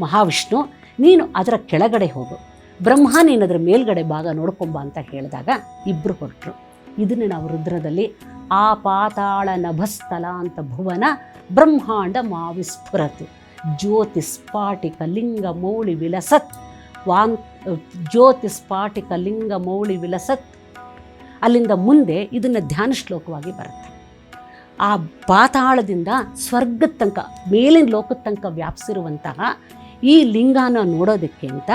ಮಹಾವಿಷ್ಣು, ನೀನು ಅದರ ಕೆಳಗಡೆ ಹೋಗು, ಬ್ರಹ್ಮ ನೀನು ಅದರ ಮೇಲ್ಗಡೆ ಭಾಗ ನೋಡ್ಕೊಂಬ ಅಂತ ಹೇಳಿದಾಗ ಇಬ್ಬರು ಹೊರಟರು. ಇದನ್ನು ನಾವು ರುದ್ರದಲ್ಲಿ ಆ ಪಾತಾಳ ನಭಸ್ಥಲ ಅಂತ ಭುವನ ಬ್ರಹ್ಮಾಂಡ ಮಾವಿಸ್ಫುರತು ಜ್ಯೋತಿಸ್ಫಾಟಿಕ ಲಿಂಗ ಮೌಳಿ ವಿಲಸತ್ ಜ್ಯೋತಿಸ್ಫಾಟಿಕ ಲಿಂಗ ಮೌಳಿ ವಿಲಸತ್. ಅಲ್ಲಿಂದ ಮುಂದೆ ಇದನ್ನು ಧ್ಯಾನ ಶ್ಲೋಕವಾಗಿ ಬರುತ್ತೆ. ಆ ಪಾತಾಳದಿಂದ ಸ್ವರ್ಗದ ತನಕ, ಮೇಲಿನ ಲೋಕದ ತನಕ ವ್ಯಾಪಿಸಿರುವಂತಹ ಈ ಲಿಂಗನ ನೋಡೋದಕ್ಕೆ ಅಂತ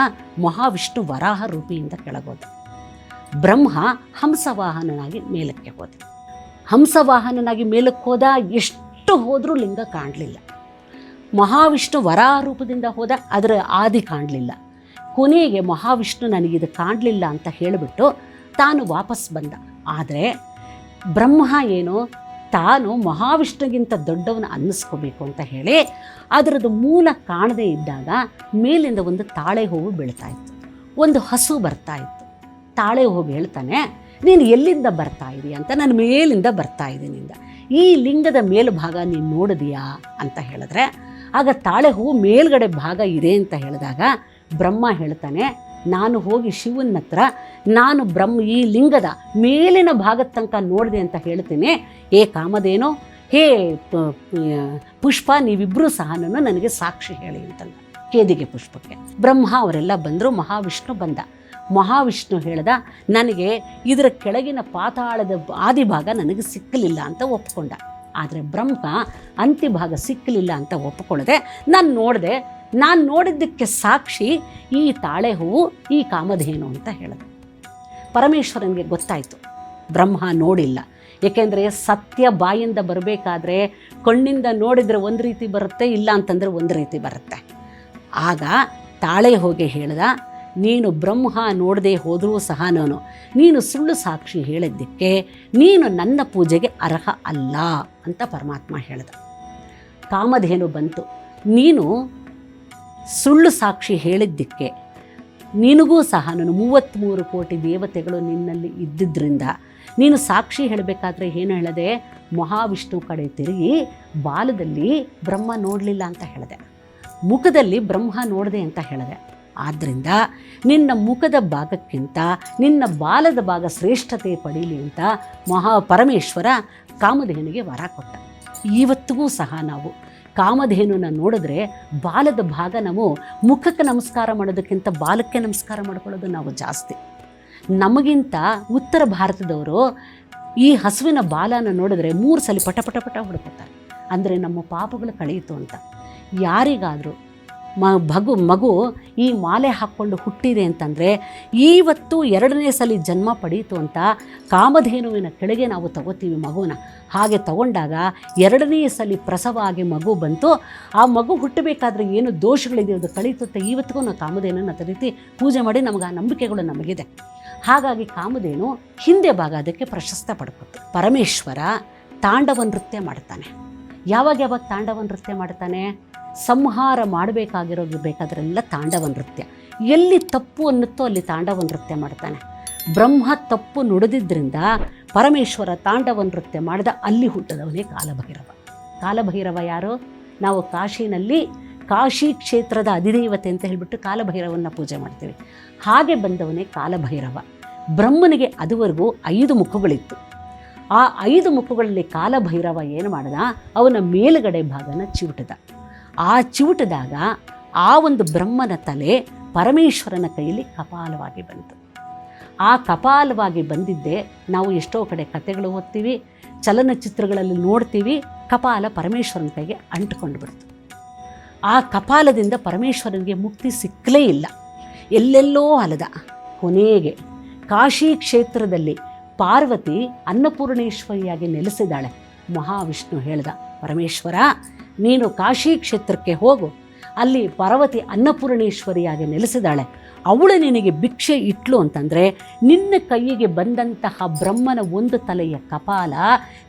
ಮಹಾವಿಷ್ಣು ವರಾಹ ರೂಪಿಯಿಂದ ಕೆಳಗೋದ. ಬ್ರಹ್ಮ ಹಂಸವಾಹನನಾಗಿ ಮೇಲಕ್ಕೆ ಹೋದ. ಹಂಸವಾಹನನಾಗಿ ಮೇಲಕ್ಕೆ ಹೋದ, ಎಷ್ಟು ಹೋದರೂ ಲಿಂಗ ಕಾಣಲಿಲ್ಲ. ಮಹಾವಿಷ್ಣು ವರಾಹ ರೂಪದಿಂದ ಹೋದ, ಅದರ ಆದಿ ಕಾಣಲಿಲ್ಲ. ಕೊನೆಗೆ ಮಹಾವಿಷ್ಣು ನನಗಿದು ಕಾಣಲಿಲ್ಲ ಅಂತ ಹೇಳಿಬಿಟ್ಟು ತಾನು ವಾಪಸ್ ಬಂದ. ಆದರೆ ಬ್ರಹ್ಮ ಏನು, ತಾನು ಮಹಾವಿಷ್ಣುಗಿಂತ ದೊಡ್ಡವನ ಅನ್ನಿಸ್ಕೋಬೇಕು ಅಂತ ಹೇಳಿ ಅದರದ್ದು ಮೂಲ ಕಾಣದೇ ಇದ್ದಾಗ ಮೇಲಿಂದ ಒಂದು ತಾಳೆ ಹೂವು ಬೀಳ್ತಾ ಇತ್ತು, ಒಂದು ಹಸು ಬರ್ತಾ ಇತ್ತು. ತಾಳೆ ಹೂವು ಹೇಳ್ತಾನೆ, ನೀನು ಎಲ್ಲಿಂದ ಬರ್ತಾ ಇದೀಯ ಅಂತ. ನಾನು ಮೇಲಿಂದ ಬರ್ತಾ ಇದ್ದೀನಿಂದ. ಈ ಲಿಂಗದ ಮೇಲ್ಭಾಗ ನೀನು ನೋಡಿದೀಯಾ ಅಂತ ಹೇಳಿದ್ರೆ, ಆಗ ತಾಳೆ ಹೂವು ಮೇಲ್ಗಡೆ ಭಾಗ ಇದೆ ಅಂತ ಹೇಳಿದಾಗ ಬ್ರಹ್ಮ ಹೇಳ್ತಾನೆ, ನಾನು ಹೋಗಿ ಶಿವನ ಹತ್ರ ನಾನು ಈ ಲಿಂಗದ ಮೇಲಿನ ಭಾಗದ ತನಕ ನೋಡಿದೆ ಅಂತ ಹೇಳ್ತೀನಿ. ಹೇ ಕಾಮಧೇನು, ಹೇ ಪುಷ್ಪ, ನೀವಿಬ್ಬರೂ ಸಹ ನನಗೆ ಸಾಕ್ಷಿ ಹೇಳಿ ಅಂತಂದ ಕೇದಿಗೆ ಪುಷ್ಪಕ್ಕೆ. ಬ್ರಹ್ಮ ಅವರೆಲ್ಲ ಬಂದರು, ಮಹಾವಿಷ್ಣು ಬಂದ. ಮಹಾವಿಷ್ಣು ಹೇಳ್ದ, ನನಗೆ ಇದರ ಕೆಳಗಿನ ಪಾತಾಳದ ಆದಿಭಾಗ ನನಗೆ ಸಿಕ್ಕಲಿಲ್ಲ ಅಂತ ಒಪ್ಕೊಂಡ. ಆದರೆ ಬ್ರಹ್ಮ ಅಂತ್ಯಭಾಗ ಸಿಕ್ಕಲಿಲ್ಲ ಅಂತ ಒಪ್ಕೊಳ್ಳದೆ, ನಾನು ನೋಡಿದ್ದಕ್ಕೆ ಸಾಕ್ಷಿ ಈ ತಾಳೆ ಹೂವು, ಈ ಕಾಮಧೇನು ಅಂತ ಹೇಳಿದೆ. ಪರಮೇಶ್ವರನಿಗೆ ಗೊತ್ತಾಯಿತು ಬ್ರಹ್ಮ ನೋಡಿಲ್ಲ. ಏಕೆಂದರೆ ಸತ್ಯ ಬಾಯಿಂದ ಬರಬೇಕಾದ್ರೆ ಕಣ್ಣಿಂದ ನೋಡಿದರೆ ಒಂದು ರೀತಿ ಬರುತ್ತೆ, ಇಲ್ಲ ಅಂತಂದರೆ ಒಂದು ರೀತಿ ಬರುತ್ತೆ. ಆಗ ತಾಳೆ ಹೋಗಿ ಹೇಳ್ದ, ನೀನು ಬ್ರಹ್ಮ ನೋಡದೆ ಹೋದರೂ ಸಹ ನೀನು ಸುಳ್ಳು ಸಾಕ್ಷಿ ಹೇಳಿದ್ದಕ್ಕೆ ನೀನು ನನ್ನ ಪೂಜೆಗೆ ಅರ್ಹ ಅಲ್ಲ ಅಂತ ಪರಮಾತ್ಮ ಹೇಳ್ದ. ಕಾಮಧೇನು ಬಂತು, ನೀನು ಸುಳ್ಳು ಸಾಕ್ಷಿ ಹೇಳಿದ್ದಕ್ಕೆ ನಿನಗೂ ಸಹ 33 ಕೋಟಿ ದೇವತೆಗಳು ನಿನ್ನಲ್ಲಿ ಇದ್ದಿದ್ದರಿಂದ ನೀನು ಸಾಕ್ಷಿ ಹೇಳಬೇಕಾದ್ರೆ ಏನು ಹೇಳದೆ, ಮಹಾವಿಷ್ಣು ಕಡೆ ತಿರುಗಿ ಬಾಲದಲ್ಲಿ ಬ್ರಹ್ಮ ನೋಡಲಿಲ್ಲ ಅಂತ ಹೇಳಿದೆ, ಮುಖದಲ್ಲಿ ಬ್ರಹ್ಮ ನೋಡಿದೆ ಅಂತ ಹೇಳಿದೆ. ಆದ್ದರಿಂದ ನಿನ್ನ ಮುಖದ ಭಾಗಕ್ಕಿಂತ ನಿನ್ನ ಬಾಲದ ಭಾಗ ಶ್ರೇಷ್ಠತೆ ಪಡೀಲಿ ಅಂತ ಪರಮೇಶ್ವರ ಕಾಮಧೇನುಗೆ ವರ ಕೊಟ್ಟ. ಇವತ್ತಿಗೂ ಸಹ ನಾವು ಕಾಮಧೇನುನ ನೋಡಿದ್ರೆ ಬಾಲದ ಭಾಗ ನಾವು ಮುಖಕ್ಕೆ ನಮಸ್ಕಾರ ಮಾಡೋದಕ್ಕಿಂತ ಬಾಲಕ್ಕೆ ನಮಸ್ಕಾರ ಮಾಡ್ಕೊಳ್ಳೋದು ನಾವು ಜಾಸ್ತಿ. ನಮಗಿಂತ ಉತ್ತರ ಭಾರತದವರು ಈ ಹಸುವಿನ ಬಾಲನ ನೋಡಿದ್ರೆ 3 ಸಲ ಪಟ ಪಟ ಪಟ ಹೊಡ್ಕೊತಾರೆ. ಅಂದರೆ ನಮ್ಮ ಪಾಪಗಳು ಕಳೆಯಿತು ಅಂತ. ಯಾರಿಗಾದರೂ ಮಗು ಈ ಮಾಲೆ ಹಾಕ್ಕೊಂಡು ಹುಟ್ಟಿದೆ ಅಂತಂದರೆ ಇವತ್ತು 2ನೇ ಸಲ ಜನ್ಮ ಪಡೀತು ಅಂತ ಕಾಮಧೇನುವಿನ ಕೆಳಗೆ ನಾವು ತಗೋತೀವಿ ಮಗುನ. ಹಾಗೆ ತಗೊಂಡಾಗ 2ನೇ ಸಲ ಪ್ರಸವ ಆಗಿ ಮಗು ಬಂತು. ಆ ಮಗು ಹುಟ್ಟಬೇಕಾದ್ರೆ ಏನು ದೋಷಗಳಿದೆ ಅದು ಕಳೀತು ಅಂತ ಇವತ್ತಿಗೂ ನಾವು ಕಾಮಧೇನನ್ನು ಅದೇ ರೀತಿ ಪೂಜೆ ಮಾಡಿ ನಮಗೆ ಆ ನಂಬಿಕೆಗಳು ನಮಗಿದೆ. ಹಾಗಾಗಿ ಕಾಮಧೇನು ಹಿಂದೆ ಭಾಗ ಅದಕ್ಕೆ ಪ್ರಶಸ್ತಿ ಪಡ್ಕೊತು. ಪರಮೇಶ್ವರ ತಾಂಡವ ನೃತ್ಯ ಮಾಡ್ತಾನೆ. ಯಾವಾಗ ತಾಂಡವ ನೃತ್ಯ ಮಾಡ್ತಾನೆ? ಸಂಹಾರ ಬೇಕಾದ್ರೆಲ್ಲ ತಾಂಡವ ನೃತ್ಯ. ಎಲ್ಲಿ ತಪ್ಪು ಅನ್ನುತ್ತೋ ಅಲ್ಲಿ ತಾಂಡವ ನೃತ್ಯ ಮಾಡ್ತಾನೆ. ಬ್ರಹ್ಮ ತಪ್ಪು ನುಡಿದಿದ್ದರಿಂದ ಪರಮೇಶ್ವರ ತಾಂಡವ ನೃತ್ಯ ಮಾಡಿದ. ಅಲ್ಲಿ ಹುಟ್ಟಿದವನೇ ಕಾಲಭೈರವ. ಕಾಲಭೈರವ ಯಾರು? ನಾವು ಕಾಶಿನಲ್ಲಿ ಕಾಶಿ ಕ್ಷೇತ್ರದ ಅಧಿದೇವತೆ ಅಂತ ಹೇಳಿಬಿಟ್ಟು ಕಾಲಭೈರವನ್ನ ಪೂಜೆ ಮಾಡ್ತೀವಿ. ಹಾಗೆ ಬಂದವನೇ ಕಾಲಭೈರವ. ಬ್ರಹ್ಮನಿಗೆ ಅದುವರೆಗೂ 5 ಮುಖಗಳಿತ್ತು. ಆ 5 ಮುಖಗಳಲ್ಲಿ ಕಾಲಭೈರವ ಏನು ಮಾಡ್ದ? ಅವನ ಮೇಲುಗಡೆ ಭಾಗನ ಚಿವುಟದ. ಆ ಚಿವುಟಿದಾಗ ಆ ಒಂದು ಬ್ರಹ್ಮನ ತಲೆ ಪರಮೇಶ್ವರನ ಕೈಯಲ್ಲಿ ಕಪಾಲವಾಗಿ ಬಂತು. ಆ ಕಪಾಲವಾಗಿ ಬಂದಿದ್ದೇ ನಾವು ಎಷ್ಟೋ ಕಡೆ ಕಥೆಗಳು ಓದ್ತೀವಿ, ಚಲನಚಿತ್ರಗಳಲ್ಲಿ ನೋಡ್ತೀವಿ. ಕಪಾಲ ಪರಮೇಶ್ವರನ ಕೈಗೆ ಅಂಟ್ಕೊಂಡು ಬಿಡ್ತು. ಆ ಕಪಾಲದಿಂದ ಪರಮೇಶ್ವರನಿಗೆ ಮುಕ್ತಿ ಸಿಕ್ಕಲೇ ಇಲ್ಲ. ಎಲ್ಲೆಲ್ಲೋ ಅಲದ. ಕೊನೆಗೆ ಕಾಶಿ ಕ್ಷೇತ್ರದಲ್ಲಿ ಪಾರ್ವತಿ ಅನ್ನಪೂರ್ಣೇಶ್ವರಿಯಾಗಿ ನೆಲೆಸಿದಾಳೆ. ಮಹಾವಿಷ್ಣು ಹೇಳ್ದ, ಪರಮೇಶ್ವರ ನೀನು ಕಾಶಿ ಕ್ಷೇತ್ರಕ್ಕೆ ಹೋಗು, ಅಲ್ಲಿ ಪಾರ್ವತಿ ಅನ್ನಪೂರ್ಣೇಶ್ವರಿಯಾಗಿ ನೆಲೆಸಿದಾಳೆ, ಅವಳು ನಿನಗೆ ಭಿಕ್ಷೆ ಇಟ್ಲು ಅಂತಂದರೆ ನಿನ್ನ ಕೈಯಿಗೆ ಬಂದಂತಹ ಬ್ರಹ್ಮನ ಒಂದು ತಲೆಯ ಕಪಾಲ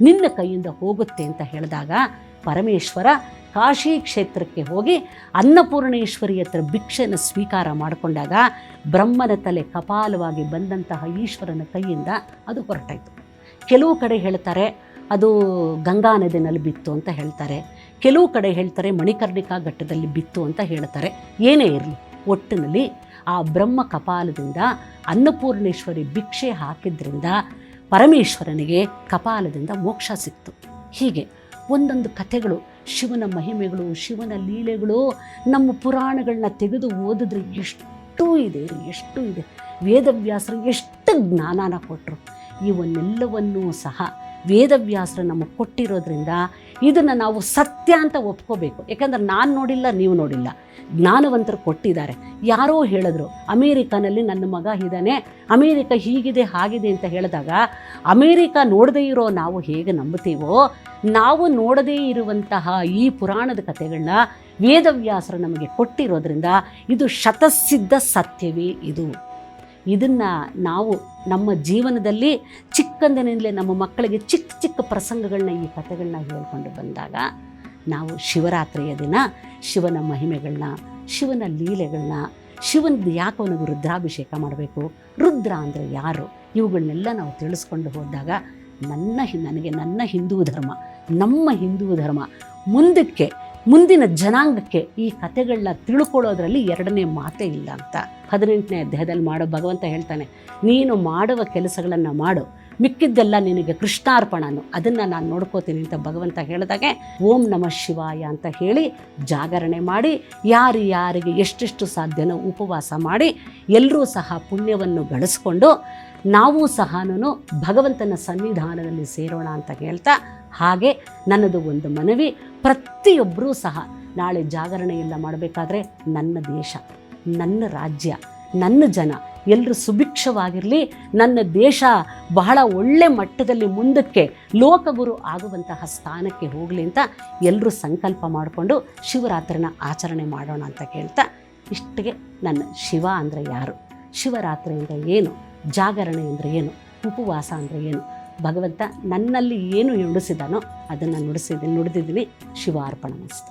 ನಿನ್ನ ಕೈಯಿಂದ ಹೋಗುತ್ತೆ ಅಂತ ಹೇಳಿದಾಗ ಪರಮೇಶ್ವರ ಕಾಶಿ ಕ್ಷೇತ್ರಕ್ಕೆ ಹೋಗಿ ಅನ್ನಪೂರ್ಣೇಶ್ವರಿ ಹತ್ರ ಭಿಕ್ಷೆಯನ್ನು ಸ್ವೀಕಾರ ಮಾಡಿಕೊಂಡಾಗ ಬ್ರಹ್ಮನ ತಲೆ ಕಪಾಲವಾಗಿ ಬಂದಂತಹ ಈಶ್ವರನ ಕೈಯಿಂದ ಅದು ಹೊರಟಾಯಿತು. ಕೆಲವು ಕಡೆ ಹೇಳ್ತಾರೆ ಅದು ಗಂಗಾ ನದಿನಲ್ಲಿ ಬಿತ್ತು ಅಂತ ಹೇಳ್ತಾರೆ, ಕೆಲವು ಕಡೆ ಹೇಳ್ತಾರೆ ಮಣಿಕರ್ಣಿಕಾ ಘಟ್ಟದಲ್ಲಿ ಬಿತ್ತು ಅಂತ ಹೇಳ್ತಾರೆ. ಏನೇ ಇರಲಿ, ಒಟ್ಟಿನಲ್ಲಿ ಆ ಬ್ರಹ್ಮ ಕಪಾಲದಿಂದ ಅನ್ನಪೂರ್ಣೇಶ್ವರಿ ಭಿಕ್ಷೆ ಹಾಕಿದ್ರಿಂದ ಪರಮೇಶ್ವರನಿಗೆ ಕಪಾಲದಿಂದ ಮೋಕ್ಷ ಸಿಕ್ತು. ಹೀಗೆ ಒಂದೊಂದು ಕಥೆಗಳು, ಶಿವನ ಮಹಿಮೆಗಳು, ಶಿವನ ಲೀಲೆಗಳು ನಮ್ಮ ಪುರಾಣಗಳನ್ನ ತೆಗೆದು ಓದಿದ್ರೆ ಎಷ್ಟು ಇದೆ. ವೇದವ್ಯಾಸರು ಎಷ್ಟು ಜ್ಞಾನನ ಕೊಟ್ಟರು. ಇವನ್ನೆಲ್ಲವನ್ನೂ ಸಹ ವೇದವ್ಯಾಸರು ನಮಗೆ ಕೊಟ್ಟಿರೋದ್ರಿಂದ ಇದನ್ನು ನಾವು ಸತ್ಯ ಅಂತ ಒಪ್ಕೋಬೇಕು. ಯಾಕಂದ್ರೆ ನಾನು ನೋಡಿಲ್ಲ, ನೀವು ನೋಡಿಲ್ಲ, ಜ್ಞಾನವಂತರು ಕೊಟ್ಟಿದ್ದಾರೆ. ಯಾರೋ ಹೇಳಿದ್ರು ಅಮೇರಿಕಾನಲ್ಲಿ ನನ್ನ ಮಗ ಇದ್ದಾನೆ, ಅಮೇರಿಕ ಹೀಗಿದೆ ಹಾಗಿದೆ ಅಂತ ಹೇಳಿದಾಗ ಅಮೇರಿಕ ನೋಡದೇ ಇರೋ ನಾವು ಹೇಗೆ ನಂಬುತ್ತೀವೋ, ನಾವು ನೋಡದೇ ಇರುವಂತಹ ಈ ಪುರಾಣದ ಕಥೆಗಳನ್ನ ವೇದವ್ಯಾಸರು ನಮಗೆ ಕೊಟ್ಟಿರೋದ್ರಿಂದ ಇದು ಶತಸಿದ್ಧ ಸತ್ಯವೇ. ಇದನ್ನು ನಾವು ನಮ್ಮ ಜೀವನದಲ್ಲಿ ಚಿಕ್ಕಂದಿನಿಂದಲೇ ನಮ್ಮ ಮಕ್ಕಳಿಗೆ ಚಿಕ್ಕ ಪ್ರಸಂಗಗಳನ್ನ, ಈ ಕಥೆಗಳನ್ನ ಹೇಳ್ಕೊಂಡು ಬಂದಾಗ ನಾವು ಶಿವರಾತ್ರಿಯ ದಿನ ಶಿವನ ಮಹಿಮೆಗಳನ್ನ, ಶಿವನ ಲೀಲೆಗಳನ್ನ, ಶಿವನದು ಯಾಕೆ ಅವನಿಗೆ ರುದ್ರಾಭಿಷೇಕ ಮಾಡಬೇಕು, ರುದ್ರ ಅಂದರೆ ಯಾರು, ಇವುಗಳನ್ನೆಲ್ಲ ನಾವು ತಿಳಿಸ್ಕೊಂಡು ಹೋದಾಗ ನನ್ನ ಹಿಂದೂ ಧರ್ಮ, ನಮ್ಮ ಹಿಂದೂ ಧರ್ಮ ಮುಂದಿನ ಜನಾಂಗಕ್ಕೆ ಈ ಕಥೆಗಳನ್ನ ತಿಳ್ಕೊಳ್ಳೋದ್ರಲ್ಲಿ ಎರಡನೇ ಮಾತೇ ಇಲ್ಲ ಅಂತ 18ನೇ ಅಧ್ಯಾಯದಲ್ಲಿ ಭಗವಂತ ಹೇಳ್ತಾನೆ, ನೀನು ಮಾಡುವ ಕೆಲಸಗಳನ್ನು ಮಾಡು, ಮಿಕ್ಕಿದ್ದೆಲ್ಲ ನಿನಗೆ ಕೃಷ್ಣಾರ್ಪಣನು, ಅದನ್ನು ನಾನು ನೋಡ್ಕೋತೀನಿ ಅಂತ ಭಗವಂತ ಹೇಳಿದಾಗೆ ಓಂ ನಮಃ ಶಿವಾಯ ಅಂತ ಹೇಳಿ ಜಾಗರಣೆ ಮಾಡಿ ಯಾರಿಗೆ ಎಷ್ಟೆಷ್ಟು ಸಾಧ್ಯನೋ ಉಪವಾಸ ಮಾಡಿ ಎಲ್ಲರೂ ಸಹ ಪುಣ್ಯವನ್ನು ಗಳಿಸ್ಕೊಂಡು ನಾವು ಸಹ ಭಗವಂತನ ಸನ್ನಿಧಾನದಲ್ಲಿ ಸೇರೋಣ ಅಂತ ಹೇಳ್ತಾ, ಹಾಗೆ ನನ್ನದು ಒಂದು ಮನವಿ, ಪ್ರತಿಯೊಬ್ಬರೂ ಸಹ ನಾಳೆ ಜಾಗರಣೆ ಎಲ್ಲ ಮಾಡಬೇಕಾದ್ರೆ ನನ್ನ ದೇಶ, ನನ್ನ ರಾಜ್ಯ, ನನ್ನ ಜನ ಎಲ್ಲರೂ ಸುಭಿಕ್ಷವಾಗಿರಲಿ, ನನ್ನ ದೇಶ ಬಹಳ ಒಳ್ಳೆ ಮಟ್ಟದಲ್ಲಿ ಮುಂದಕ್ಕೆ ಲೋಕಗುರು ಆಗುವಂತಹ ಸ್ಥಾನಕ್ಕೆ ಹೋಗಲಿ ಅಂತ ಎಲ್ಲರೂ ಸಂಕಲ್ಪ ಮಾಡಿಕೊಂಡು ಶಿವರಾತ್ರಿನ ಆಚರಣೆ ಮಾಡೋಣ ಅಂತ ಕೇಳ್ತಾ, ಇಷ್ಟಿಗೆ ನನ್ನ ಶಿವ ಅಂದರೆ ಯಾರು, ಶಿವರಾತ್ರಿ ಅಂದರೆ ಏನು, ಜಾಗರಣೆ ಅಂದರೆ ಏನು, ಉಪವಾಸ ಅಂದರೆ ಏನು, ಭಗವಂತ ನನ್ನಲ್ಲಿ ಏನು ನುಡಿಸಿದಾನೋ ಅದನ್ನು ನುಡಿದಿದ್ದೀನಿ. ಶಿವಾರ್ಪಣ ಮಸ್ತು.